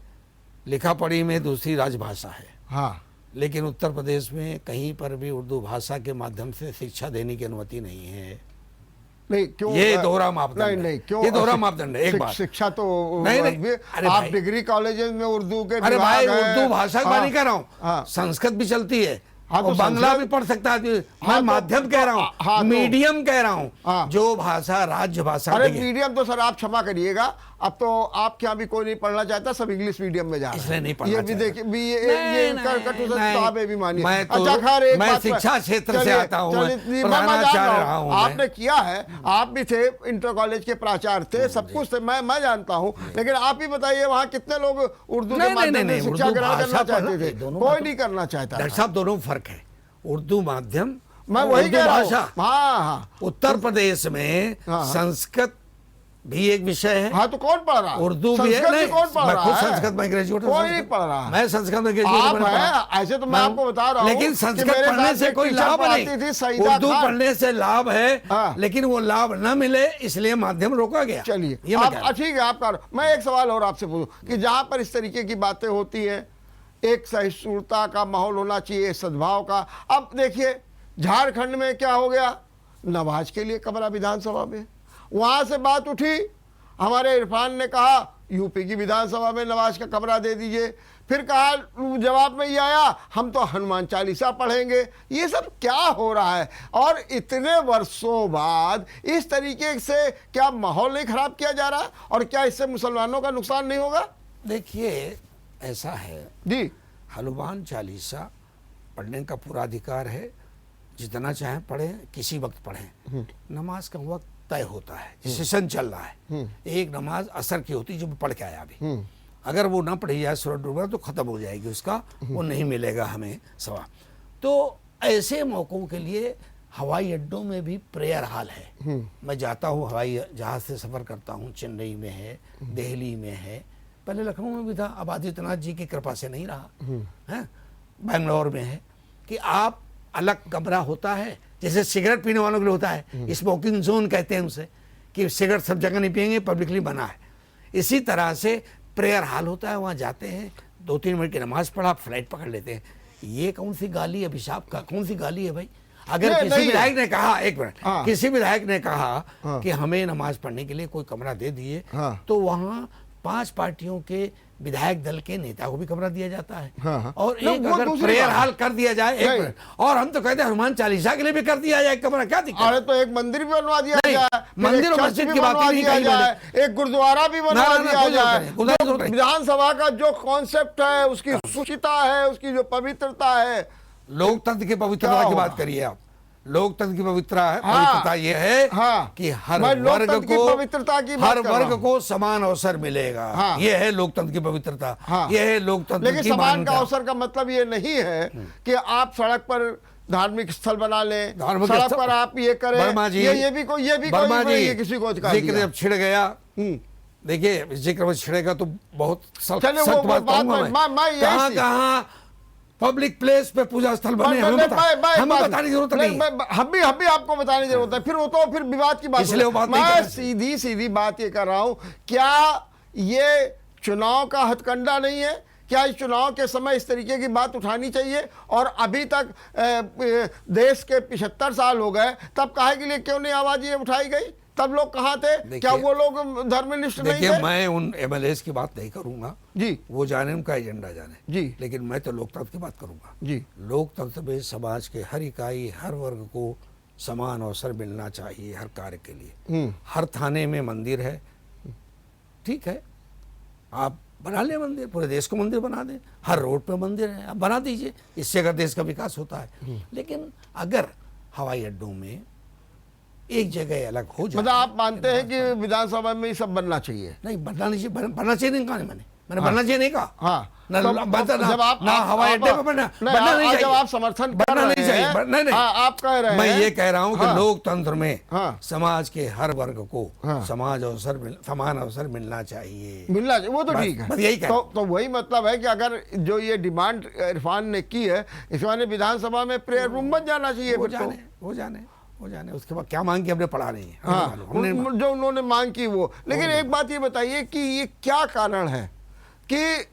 Speaker 2: लिखा पढ़ी में दूसरी राजभाषा है,
Speaker 1: हाँ,
Speaker 2: लेकिन उत्तर प्रदेश में कहीं पर भी उर्दू भाषा के माध्यम से शिक्षा देने की अनुमति नहीं है।
Speaker 1: नहीं क्यों?
Speaker 2: ये दोहरा मापदंड
Speaker 1: नहीं
Speaker 2: है।
Speaker 1: नहीं क्यों?
Speaker 2: ये दोहरा मापदंड है। एक बात,
Speaker 1: शिक्षा तो
Speaker 2: नहीं, नहीं, अरे
Speaker 1: आप
Speaker 2: भाई,
Speaker 1: डिग्री कॉलेजेस में उर्दू के
Speaker 2: अरे भाई,
Speaker 1: विभाग हैं।
Speaker 2: उर्दू भाषा की बात नहीं कर रहा
Speaker 1: हाँ।
Speaker 2: हूँ, संस्कृत भी चलती है,
Speaker 1: हाँ, तो
Speaker 2: और बांग्ला
Speaker 1: संस्कृत-
Speaker 2: भी पढ़ सकता है।
Speaker 1: हाँ,
Speaker 2: मैं
Speaker 1: तो-
Speaker 2: माध्यम कह रहा
Speaker 1: हाँ,
Speaker 2: हूँ,
Speaker 1: तो-
Speaker 2: मीडियम कह रहा हूँ,
Speaker 1: हाँ।
Speaker 2: जो भाषा राज्य भाषा।
Speaker 1: अरे
Speaker 2: देखिए,
Speaker 1: मीडियम तो सर आप क्षमा करिएगा, अब तो आपके यहाँ भी कोई नहीं पढ़ना चाहता, सब इंग्लिश मीडियम में जा रहे हैं।
Speaker 2: इसलिए नहीं पढ़ना
Speaker 1: ये भी
Speaker 2: चाहता।
Speaker 1: देखिए भी ये
Speaker 2: नहीं,
Speaker 1: कटु
Speaker 2: नहीं,
Speaker 1: साहब ये भी मानिए।
Speaker 2: मैं तो-
Speaker 1: अच्छा, खैर एक
Speaker 2: मैं
Speaker 1: बात
Speaker 2: शिक्षा क्षेत्र से
Speaker 1: चलिए,
Speaker 2: आता हूँ,
Speaker 1: चलिए,
Speaker 2: मैं
Speaker 1: मैं जान
Speaker 2: प्रधानाचार्य
Speaker 1: रहा
Speaker 2: रहा
Speaker 1: हूँ,
Speaker 2: हूँ मैं।
Speaker 1: आपने किया है, आप भी थे इंटर कॉलेज के प्राचार्य थे, सब कुछ थे, मैं जानता हूँ, लेकिन आप ही बताइए वहाँ कितने लोग उर्दू के
Speaker 2: नहीं,
Speaker 1: माध्यम से
Speaker 2: नहीं,
Speaker 1: शिक्षा
Speaker 2: उर्दू
Speaker 1: ग्रहण करना
Speaker 2: भाषा
Speaker 1: चाहते
Speaker 2: पढ़ना,
Speaker 1: थे,
Speaker 2: दोनों
Speaker 1: कोई
Speaker 2: बातों-
Speaker 1: नहीं करना चाहता
Speaker 2: डॉक्टर
Speaker 1: था।
Speaker 2: साहब, दोनों में फर्क है। उर्दू माध्यम,
Speaker 1: मैं वही
Speaker 2: उर्दू
Speaker 1: कह रहा हूँ।
Speaker 2: भाषा।
Speaker 1: हाँ हाँ
Speaker 2: उत्तर प्रदेश में
Speaker 1: हाँ।
Speaker 2: संस्कृत भी एक विषय है,
Speaker 1: हाँ, तो कौन पढ़ रहा है?
Speaker 2: उर्दू भी है।
Speaker 1: संस्कृत
Speaker 2: नहीं,
Speaker 1: कौन पढ़
Speaker 2: मैं
Speaker 1: रहा
Speaker 2: खुद
Speaker 1: है?
Speaker 2: संस्कृत में ग्रेजुएट हूँ।
Speaker 1: कोई नहीं पढ़ रहा है।
Speaker 2: मैं संस्कृत में ग्रेजुएट
Speaker 1: आप
Speaker 2: मैंने पढ़ा।
Speaker 1: हैं, ऐसे तो मैं आपको बता रहा हूँ
Speaker 2: लेकिन
Speaker 1: कि
Speaker 2: संस्कृत
Speaker 1: मेरे
Speaker 2: पढ़ने
Speaker 1: साथ
Speaker 2: से
Speaker 1: एक
Speaker 2: कोई
Speaker 1: टीचर
Speaker 2: लाभ
Speaker 1: पढ़ाती
Speaker 2: नहीं।
Speaker 1: थी, सईदा
Speaker 2: उर्दू
Speaker 1: खान।
Speaker 2: पढ़ने से लाभ है,
Speaker 1: हाँ।
Speaker 2: लेकिन वो लाभ न मिले इसलिए माध्यम रोका गया।
Speaker 1: चलिए,
Speaker 2: ये मैं कह रहा
Speaker 1: आप ठीक है, आप कर। मैं एक सवाल और आपसे पूछूं कि जहां पर इस तरीके की बातें होती हैं, एक सहिष्णुता का माहौल होना चाहिए, सद्भाव का। अब देखिए झारखंड में क्या हो गया, नवाज के लिए कमरा विधानसभा में, वहां से बात उठी, हमारे इरफान ने कहा यूपी की विधानसभा में नवाज का कमरा दे दीजिए, फिर कहा जवाब में ये आया हम तो हनुमान चालीसा पढ़ेंगे। ये सब क्या हो रहा है? और इतने वर्षों बाद इस तरीके से क्या माहौल नहीं खराब किया जा रहा है? और क्या इससे मुसलमानों का नुकसान नहीं होगा?
Speaker 2: देखिए, ऐसा है
Speaker 1: जी,
Speaker 2: हनुमान चालीसा पढ़ने का पूरा अधिकार है, जितना चाहे पढ़ें, किसी वक्त पढ़ें। नमाज का वक्त तय होता है, सेशन चल रहा है। एक नमाज असर की होती है जो मैं पढ़ के आया अभी, अगर वो ना पढ़ी जाए सूरज डूबा तो खत्म हो जाएगी उसका, वो नहीं मिलेगा हमें सवाब। तो ऐसे मौक़ों के लिए हवाई अड्डों में भी प्रेयर हाल है। मैं जाता हूँ, हवाई जहाज़ से सफ़र करता हूँ, चेन्नई में है, दिल्ली में है, पहले लखनऊ में भी था, अब आदित्यनाथ जी की कृपा से नहीं रहा है, बेंगलोर में है, कि आप अलग कमरा होता है, जैसे सिगरेट पीने वालों के लिए होता है, स्मोकिंग जोन कहते हैं उसे, कि सिगरेट सब जगह नहीं पियेंगे, पब्लिकली मना है। इसी तरह से प्रेयर हॉल होता है, वहाँ जाते हैं, 2-3 मिनट की नमाज पढ़ा, फ्लाइट पकड़ लेते हैं। ये कौन सी गाली, अभिशाप का कौन सी गाली है भाई? अगर
Speaker 1: नहीं,
Speaker 2: किसी
Speaker 1: नहीं
Speaker 2: विधायक ने कहा, एक मिनट,
Speaker 1: हाँ।
Speaker 2: किसी विधायक ने कहा कि हमें नमाज पढ़ने के लिए कोई कमरा दे दिए,
Speaker 1: हाँ।
Speaker 2: तो वहाँ 5 पार्टियों के विधायक दल के नेता को भी कमरा दिया जाता है।
Speaker 1: हाँ।
Speaker 2: और
Speaker 1: ना,
Speaker 2: एक
Speaker 1: वो
Speaker 2: अगर
Speaker 1: दूसरी
Speaker 2: प्रेयर
Speaker 1: बात है।
Speaker 2: हॉल कर दिया जाए, एक
Speaker 1: नहीं।
Speaker 2: मिनट, और हम तो कहते हैं हनुमान चालीसा के लिए भी कर दिया जाए कमरा, क्या दिक्कत?
Speaker 1: अरे तो एक मंदिर भी बनवा दिया
Speaker 2: नहीं,
Speaker 1: जाए, फिर
Speaker 2: मंदिर
Speaker 1: एक
Speaker 2: और
Speaker 1: चर्च
Speaker 2: मस्जिद
Speaker 1: भी
Speaker 2: की बात
Speaker 1: बनवा
Speaker 2: नहीं
Speaker 1: दिया
Speaker 2: कही
Speaker 1: जाए, एक गुरुद्वारा भी बनवा
Speaker 2: ना,
Speaker 1: दिया
Speaker 2: कोई
Speaker 1: जाए।
Speaker 2: जरूरत नहीं, कोई जरूरत नहीं।
Speaker 1: विधानसभा का जो कॉन्सेप्ट है, उसकी शुचिता है, उसकी जो पवित्रता है,
Speaker 2: लोकतंत्र की पवित्रता
Speaker 1: क्या
Speaker 2: की
Speaker 1: होगा?
Speaker 2: बात करिए आप। लोकतंत्र की पवित्रता है,
Speaker 1: हाँ।
Speaker 2: पवित्रता ये है
Speaker 1: हाँ।
Speaker 2: कि हर
Speaker 1: मैं
Speaker 2: वर्ग
Speaker 1: लोकतंत्र की
Speaker 2: को,
Speaker 1: पवित्रता की बात
Speaker 2: हर
Speaker 1: कर रहा
Speaker 2: वर्ग
Speaker 1: हूं।
Speaker 2: को समान अवसर मिलेगा।
Speaker 1: हाँ।
Speaker 2: ये है लोकतंत्र की पवित्रता।
Speaker 1: हाँ।
Speaker 2: ये है लोकतंत्र
Speaker 1: लेकिन
Speaker 2: की
Speaker 1: समान का
Speaker 2: मान्यता।
Speaker 1: अवसर का मतलब ये नहीं है कि आप सड़क पर धार्मिक स्थल बना लें,
Speaker 2: धार्मिक
Speaker 1: सड़क
Speaker 2: स्थल-
Speaker 1: पर आप ये करें,
Speaker 2: वर्मा जी,
Speaker 1: ये भी कोई
Speaker 2: वर्मा जी,
Speaker 1: ये किसी को अधिकार
Speaker 2: जिक्र
Speaker 1: दिया।
Speaker 2: जब छिड़ गया, देखिए जिक्र में छिड़ेगा तो बहुत सख्त
Speaker 1: चलिए, वो
Speaker 2: बात
Speaker 1: बात
Speaker 2: कहूंगा
Speaker 1: मैं यही
Speaker 2: कहाँ
Speaker 1: सी-
Speaker 2: कहाँ पब्लिक प्लेस पे पूजा स्थल बने, हमें बताने की जरूरत नहीं।
Speaker 1: हम भी आपको बताने की जरूरत है, फिर वो तो फिर विवाद की बात
Speaker 2: इसलिए वो बात नहीं
Speaker 1: मैं
Speaker 2: कर सकते।
Speaker 1: सीधी सीधी बात ये कर रहा हूं, क्या ये चुनाव का हथकंडा नहीं है? क्या इस चुनाव के समय इस तरीके की बात उठानी चाहिए? और अभी तक देश के 75 साल हो गए, तब काहे के लिए क्यों नहीं आवाज ये उठाई गई? तब लोग कहाँ थे? क्या वो लोग धर्मनिष्ठ नहीं
Speaker 2: देखिए,
Speaker 1: थे?
Speaker 2: मैं उन एमएलएस की बात नहीं करूंगा
Speaker 1: जी
Speaker 2: वो जाने उनका एजेंडा जाने
Speaker 1: जी
Speaker 2: लेकिन मैं तो लोकतंत्र की बात करूंगा।
Speaker 1: जी
Speaker 2: लोकतंत्र में समाज के हर इकाई, हर वर्ग को समान अवसर मिलना चाहिए हर कार्य के लिए। हर थाने में मंदिर है, ठीक है, आप बना लें मंदिर, पूरे देश को मंदिर बना दें, हर रोड पे मंदिर है, आप बना दीजिए, इससे अगर देश का विकास होता है। लेकिन अगर हवाई अड्डों में एक जगह अलग हो जाए,
Speaker 1: मतलब आप मानते हैं कि विधानसभा में ये सब बनना चाहिए?
Speaker 2: नहीं बनना नहीं चाहिए, बनना चाहिए नहीं कहा मैंने बनना चाहिए नहीं कहा।
Speaker 1: हाँ,
Speaker 2: ना
Speaker 1: तो जब आप
Speaker 2: हवाई अड्डे पे बनना नहीं
Speaker 1: जब
Speaker 2: चाहिए,
Speaker 1: आप समर्थन कर
Speaker 2: बनना
Speaker 1: रहे
Speaker 2: नहीं चाहिए,
Speaker 1: हैं,
Speaker 2: नहीं नहीं,
Speaker 1: हाँ, आप कह रहे हैं,
Speaker 2: मैं ये कह रहा हूँ कि
Speaker 1: हाँ,
Speaker 2: लोकतंत्र में
Speaker 1: हाँ,
Speaker 2: समाज के हर वर्ग को
Speaker 1: हाँ,
Speaker 2: समान अवसर मिलना चाहिए,
Speaker 1: मिलना चाहिए, वो तो
Speaker 2: बस-
Speaker 1: ठीक है।
Speaker 2: बस यही कह रहा हूं।
Speaker 1: तो वही मतलब है कि अगर जो ये डिमांड इरफान ने की है, इस माने विधानसभा में प्रेयर रूम बन जाना चाहिए
Speaker 2: वो
Speaker 1: फिर तो।
Speaker 2: जाने उसके बाद क्या मांग की हमने पढ़ा नहीं है, हमें
Speaker 1: हाँ,
Speaker 2: मालूम, हमने
Speaker 1: जो उन्होंने मांग की वो। लेकिन एक बात ये बताइए कि ये क्या कारण है कि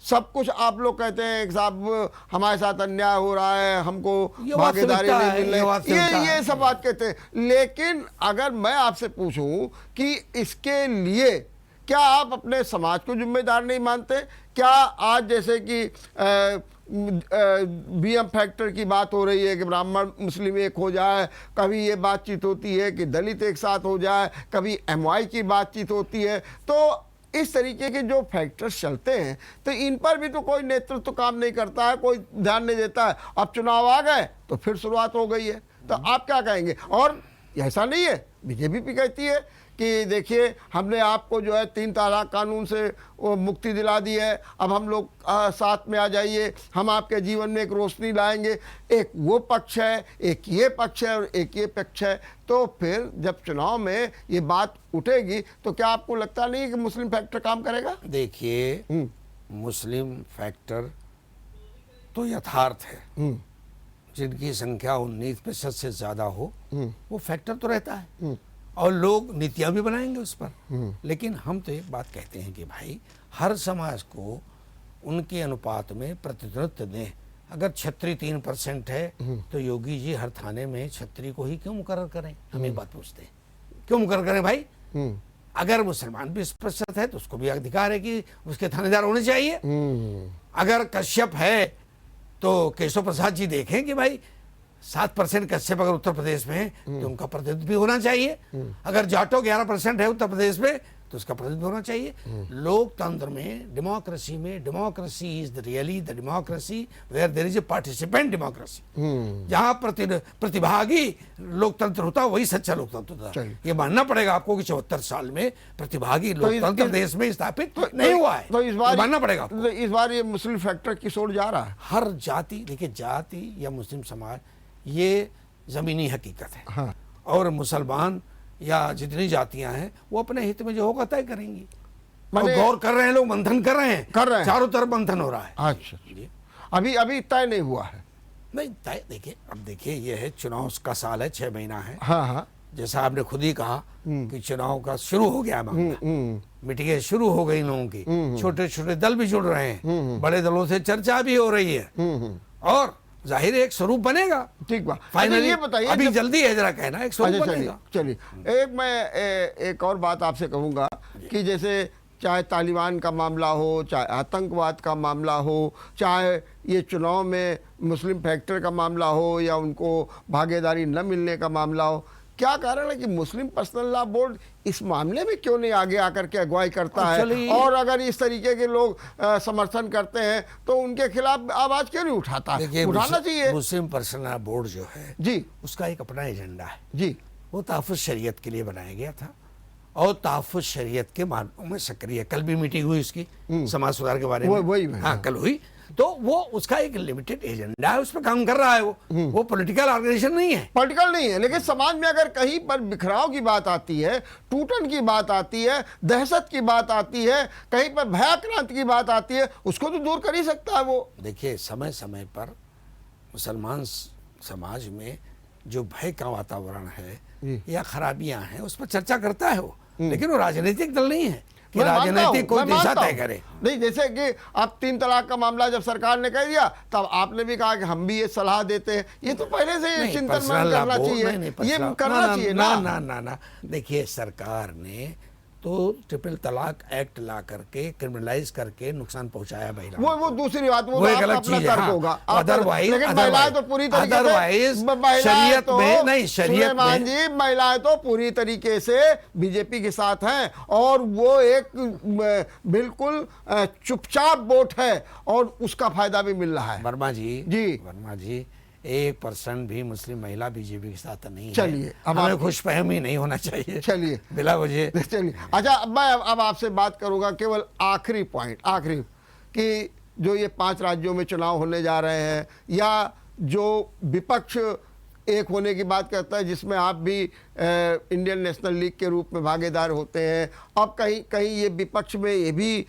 Speaker 1: सब कुछ आप लोग कहते हैं कि साहब हमारे साथ अन्याय हो रहा है, हमको
Speaker 2: ये
Speaker 1: भागीदारी
Speaker 2: वास्तविकता
Speaker 1: नहीं
Speaker 2: है,
Speaker 1: मिल
Speaker 2: ये
Speaker 1: रही,
Speaker 2: वास्तविकता
Speaker 1: ये
Speaker 2: है।
Speaker 1: सब बात कहते हैं। लेकिन अगर मैं आपसे पूछूं कि इसके लिए क्या आप अपने समाज को जिम्मेदार नहीं मानते? क्या आज जैसे कि बीएम फैक्टर की बात हो रही है कि ब्राह्मण मुस्लिम एक हो जाए, कभी ये बातचीत होती है कि दलित एक साथ हो जाए, कभी एमवाई की बातचीत होती है, तो इस तरीके के जो फैक्टर्स चलते हैं तो इन पर भी तो कोई नेतृत्व काम नहीं करता है, कोई ध्यान नहीं देता है। अब चुनाव आ गए तो फिर शुरुआत हो गई है, तो आप क्या कहेंगे? और ऐसा नहीं है, बीजेपी भी कहती है कि देखिए हमने आपको जो है 3 तलाक कानून से वो मुक्ति दिला दी है, अब हम लोग साथ में आ जाइए, हम आपके जीवन में एक रोशनी लाएंगे। एक वो पक्ष है, एक ये पक्ष है और एक ये पक्ष है। तो फिर जब चुनाव में ये बात उठेगी तो क्या आपको लगता नहीं है कि मुस्लिम फैक्टर काम करेगा?
Speaker 2: देखिए, मुस्लिम फैक्टर तो यथार्थ है, जिनकी संख्या 19% से ज्यादा हो वो फैक्टर तो रहता है, और लोग नीतियां भी बनाएंगे उस पर। लेकिन हम तो एक बात कहते हैं कि भाई हर समाज को उनके अनुपात में प्रतिनिधित्व दें। अगर छत्री 3% है तो योगी जी हर थाने में छत्री को ही क्यों मुकर्रर करें? हम एक बात पूछते हैं, क्यों मुकर्रर करें भाई? अगर मुसलमान 20% है तो उसको भी अधिकार है कि उसके थानेदार होने चाहिए। अगर कश्यप है तो केशव प्रसाद जी देखें कि भाई 7% कश्यप अगर उत्तर प्रदेश में है तो उनका प्रतिनिधित्व भी होना चाहिए। अगर जाटो 11% है उत्तर प्रदेश में तो उसका प्रतिनिधित्व होना चाहिए। लोकतंत्र में, democracy is really the democracy where there is a participant democracy. जहां प्रतिभागी लोकतंत्र होता है वही सच्चा लोकतंत्र होता है। ये मानना पड़ेगा आपको कि 74 साल में प्रतिभागी लोकतंत्र देश में स्थापित नहीं हुआ है,
Speaker 1: तो इस बार
Speaker 2: मानना पड़ेगा आपको।
Speaker 1: तो इस बार ये मुस्लिम फैक्टर किस ओर जा रहा है?
Speaker 2: हर जाति, देखिए जाति या मुस्लिम समाज ये जमीनी हकीकत है।
Speaker 1: हाँ।
Speaker 2: और मुसलमान या जितनी जातियां हैं वो अपने हित में जो होगा तय करेंगी। और
Speaker 1: माने-
Speaker 2: गौर कर रहे हैं, लोग मंथन कर रहे हैं, चारों तरफ मंथन हो रहा है।
Speaker 1: अच्छा, अभी तय नहीं हुआ है?
Speaker 2: नहीं तय, देखिए अब देखिए ये है चुनाव का साल है, 6 महीना है।
Speaker 1: हाँ हाँ,
Speaker 2: जैसा आपने खुद ही कहा कि चुनाव का शुरू हो गया मामला, मीटिंगें शुरू हो गई लोगों की, छोटे छोटे दल भी जुड़ रहे हैं, बड़े दलों से चर्चा भी हो रही है और जाहिर है एक स्वरूप बनेगा।
Speaker 1: ठीक बात।
Speaker 2: फाइनली
Speaker 1: ये बताइए,
Speaker 2: अभी
Speaker 1: जब-
Speaker 2: जल्दी है जरा कहना, एक स्वरूप
Speaker 1: अच्छा,
Speaker 2: बनेगा।
Speaker 1: चलिए एक मैं एक और बात आपसे कहूँगा कि जैसे चाहे तालिबान का मामला हो, चाहे आतंकवाद का मामला हो, चाहे ये चुनाव में मुस्लिम फैक्टर का मामला हो या उनको भागीदारी न मिलने का मामला हो, क्या कारण है कि मुस्लिम पर्सनल लॉ बोर्ड इस मामले में क्यों नहीं आगे आकर के अगुवाई करता है? और अगर इस तरीके के लोग समर्थन करते हैं तो उनके खिलाफ आवाज क्यों नहीं उठाता है? उठाना चाहिए।
Speaker 2: मुस्लिम पर्सनल लॉ बोर्ड जो है
Speaker 1: जी,
Speaker 2: उसका एक अपना एजेंडा है
Speaker 1: जी,
Speaker 2: वो तहफ़्फ़ुज़ शरीयत के लिए बनाया गया था और तहफ़्फ़ुज़ शरीयत के मामलों में सक्रिय। कल भी मीटिंग हुई उसकी समाज सुधार के बारे में,
Speaker 1: वही
Speaker 2: हाँ कल हुई। तो वो उसका एक लिमिटेड एजेंडा है, उस पर काम कर रहा है वो पॉलिटिकल ऑर्गेनाइजेशन नहीं है,
Speaker 1: पॉलिटिकल नहीं है। लेकिन समाज में अगर कहीं पर बिखराव की बात आती है, टूटन की बात आती है, दहशत की बात आती है, कहीं पर भयाक्रांति की बात आती है, उसको तो दूर कर ही सकता है वो।
Speaker 2: देखिए समय समय पर मुसलमान समाज में जो भय का वातावरण है या खराबियां हैं उस पर चर्चा करता है वो, लेकिन वो राजनीतिक दल नहीं है कि
Speaker 1: मैं मानता
Speaker 2: राजनीतिक
Speaker 1: हूं,
Speaker 2: कोई
Speaker 1: मैं
Speaker 2: दिशा
Speaker 1: मानता
Speaker 2: तय
Speaker 1: हूं।
Speaker 2: करे।
Speaker 1: नहीं, जैसे कि अब 3 तलाक का मामला जब सरकार ने कह दिया तब आपने भी कहा कि हम भी ये सलाह देते हैं। ये तो पहले से
Speaker 2: नहीं,
Speaker 1: चिंतन
Speaker 2: पर्सनल
Speaker 1: मनन
Speaker 2: लॉ
Speaker 1: करना
Speaker 2: बोर्ड-
Speaker 1: चाहिए,
Speaker 2: नहीं, नहीं,
Speaker 1: ये
Speaker 2: पर्सनल-
Speaker 1: करना चाहिए ना।
Speaker 2: ना ना ना देखिए सरकार ने तो ट्रिपल तलाक एक्ट ला करके क्रिमिनलाइज करके नुकसान पहुंचाया महिलाओं
Speaker 1: वो दूसरी बात, वो
Speaker 2: वो एक
Speaker 1: आप
Speaker 2: अलग
Speaker 1: अपना
Speaker 2: चीज है,
Speaker 1: तर्क
Speaker 2: हाँ।
Speaker 1: होगा।
Speaker 2: अदरवाइज
Speaker 1: लेकिन महिलाएं तो पूरी तरीके से
Speaker 2: अदरवाइज
Speaker 1: महिलाएं
Speaker 2: शरीयत
Speaker 1: तो-
Speaker 2: में नहीं, शरीयत
Speaker 1: सुलेमान
Speaker 2: में
Speaker 1: जी, महिलाएं तो पूरी तरीके से बीजेपी के साथ हैं और वो एक बिल्कुल चुपचाप वोट है और उसका फायदा भी मिल रहा है।
Speaker 2: वर्मा जी,
Speaker 1: जी।
Speaker 2: वर्मा जी 1% भी मुस्लिम महिला बीजेपी के साथ नहीं है।
Speaker 1: चलिए, अब
Speaker 2: हमें
Speaker 1: आप-
Speaker 2: खुशफहमी नहीं होना चाहिए।
Speaker 1: चलिए।
Speaker 2: बिला वजह
Speaker 1: चलिए, अच्छा मैं अब आपसे बात करूंगा केवल आखिरी पॉइंट, आखिरी कि जो ये 5 राज्यों में चुनाव होने जा रहे हैं या जो विपक्ष एक होने की बात करता है जिसमें आप भी इंडियन नेशनल लीग के रूप में भागीदार होते हैं, अब कहीं कहीं ये विपक्ष में ये भी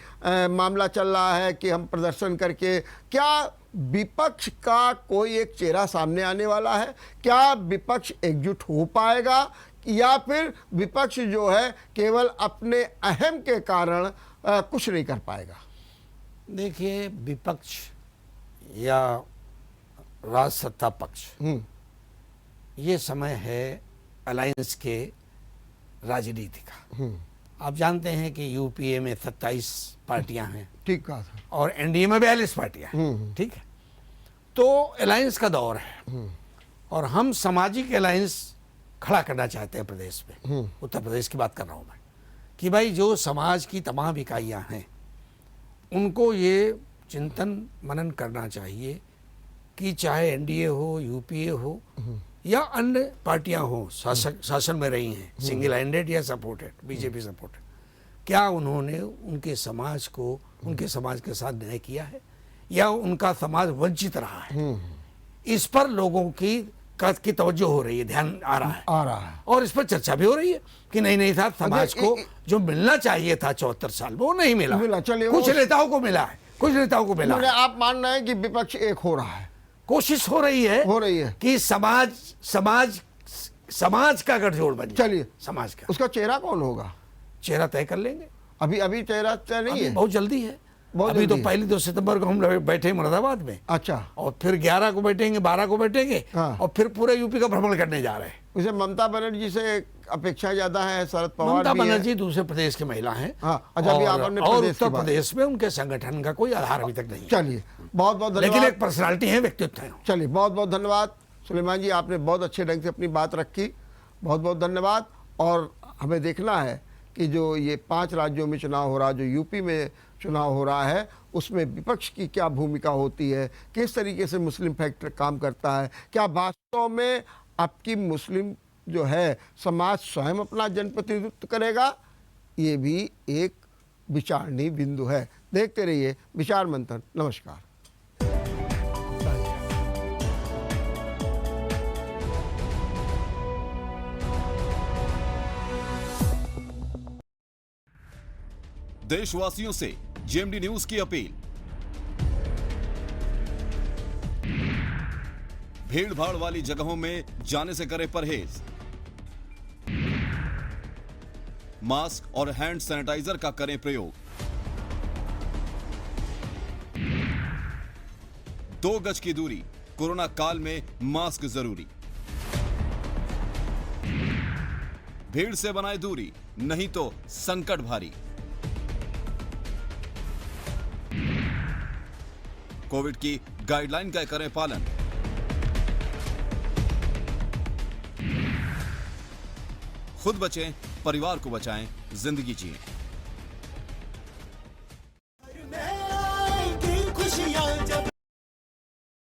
Speaker 1: मामला चल रहा है कि हम प्रदर्शन करके, क्या विपक्ष का कोई एक चेहरा सामने आने वाला है? क्या विपक्ष एकजुट हो पाएगा या फिर विपक्ष जो है केवल अपने अहम के कारण कुछ नहीं कर पाएगा?
Speaker 2: देखिए विपक्ष या राज सत्ता पक्ष, ये समय है अलायंस के राजनीति का। आप जानते हैं कि यूपीए में 27 पार्टियां हैं,
Speaker 1: ठीक कहा था।
Speaker 2: और एनडीए में 42 पार्टियां हैं, ठीक है। तो अलायंस का दौर है और हम सामाजिक अलायंस खड़ा करना चाहते हैं प्रदेश में। उत्तर प्रदेश की बात कर रहा हूं मैं कि भाई जो समाज की तमाम इकाइयां हैं उनको ये चिंतन मनन करना चाहिए कि चाहे एनडीए हो, यूपीए हो या अन्य पार्टियां हो शासन में रही हैं, सिंगल हैंडेड या सपोर्टेड, बीजेपी सपोर्टेड, क्या उन्होंने उनके समाज को, उनके समाज के साथ न्याय किया है या उनका समाज वंचित रहा है? इस पर लोगों की तवज्जो हो रही है, ध्यान आ रहा है और इस पर चर्चा भी हो रही है कि नहीं था, समाज को जो मिलना चाहिए था 74 साल वो नहीं मिला।
Speaker 1: चलिए,
Speaker 2: कुछ नेताओं को मिला है, कुछ नेताओं को मिला है।
Speaker 1: आप मान रहे हैं कि विपक्ष एक हो रहा है,
Speaker 2: कोशिश हो रही है कि समाज का गठजोड़ बन जाए।
Speaker 1: चलिए,
Speaker 2: समाज का
Speaker 1: उसका चेहरा कौन होगा?
Speaker 2: चेहरा तय कर लेंगे,
Speaker 1: अभी चेहरा तय नहीं है,
Speaker 2: बहुत जल्दी है।
Speaker 1: बहुत
Speaker 2: अभी तो
Speaker 1: जल्दी।
Speaker 2: पहली 2 सितंबर को हम बैठे मुरादाबाद में,
Speaker 1: अच्छा,
Speaker 2: और फिर 11 को बैठेंगे, 12 को बैठेंगे,
Speaker 1: हाँ।
Speaker 2: और फिर पूरे यूपी का भ्रमण करने जा रहे हैं।
Speaker 1: उसे ममता बनर्जी से अपेक्षा ज्यादा है, शरद पवार
Speaker 2: ममता
Speaker 1: भी है।
Speaker 2: बनर्जी दूसरे प्रदेश की महिला हैं,
Speaker 1: हाँ, अच्छा, अभी आप अपने
Speaker 2: और
Speaker 1: प्रदेश की
Speaker 2: उत्तर
Speaker 1: बात-
Speaker 2: प्रदेश में उनके संगठन का कोई आधार अभी तक नहीं है।
Speaker 1: चलिए, बहुत बहुत
Speaker 2: लेकिन
Speaker 1: धन्यवाद।
Speaker 2: एक पर्सनालिटी है, व्यक्तित्व है।
Speaker 1: चलिए, बहुत बहुत धन्यवाद सुलेमान जी, आपने बहुत अच्छे ढंग से अपनी बात रखी, बहुत बहुत धन्यवाद। और हमें देखना है कि जो ये 5 राज्यों में चुनाव हो रहा, जो यूपी में चुनाव हो रहा है, उसमें विपक्ष की क्या भूमिका होती है, किस तरीके से मुस्लिम फैक्टर काम करता है, क्या वास्तव में आपकी मुस्लिम जो है समाज स्वयं अपना जनप्रतिनिधित्व करेगा, ये भी एक विचारणीय बिंदु है। देखते रहिए विचार मंथन। नमस्कार।
Speaker 4: देशवासियों से जेएमडी न्यूज की अपील, भीड़ भाड़ वाली जगहों में जाने से करें परहेज। मास्क और हैंड सैनिटाइजर का करें प्रयोग। 2 गज की दूरी, कोरोना काल में मास्क जरूरी। भीड़ से बनाए दूरी, नहीं तो संकट भारी। कोविड की गाइडलाइन का करें पालन। खुद बचें, परिवार को बचाएं, जिंदगी जिएं।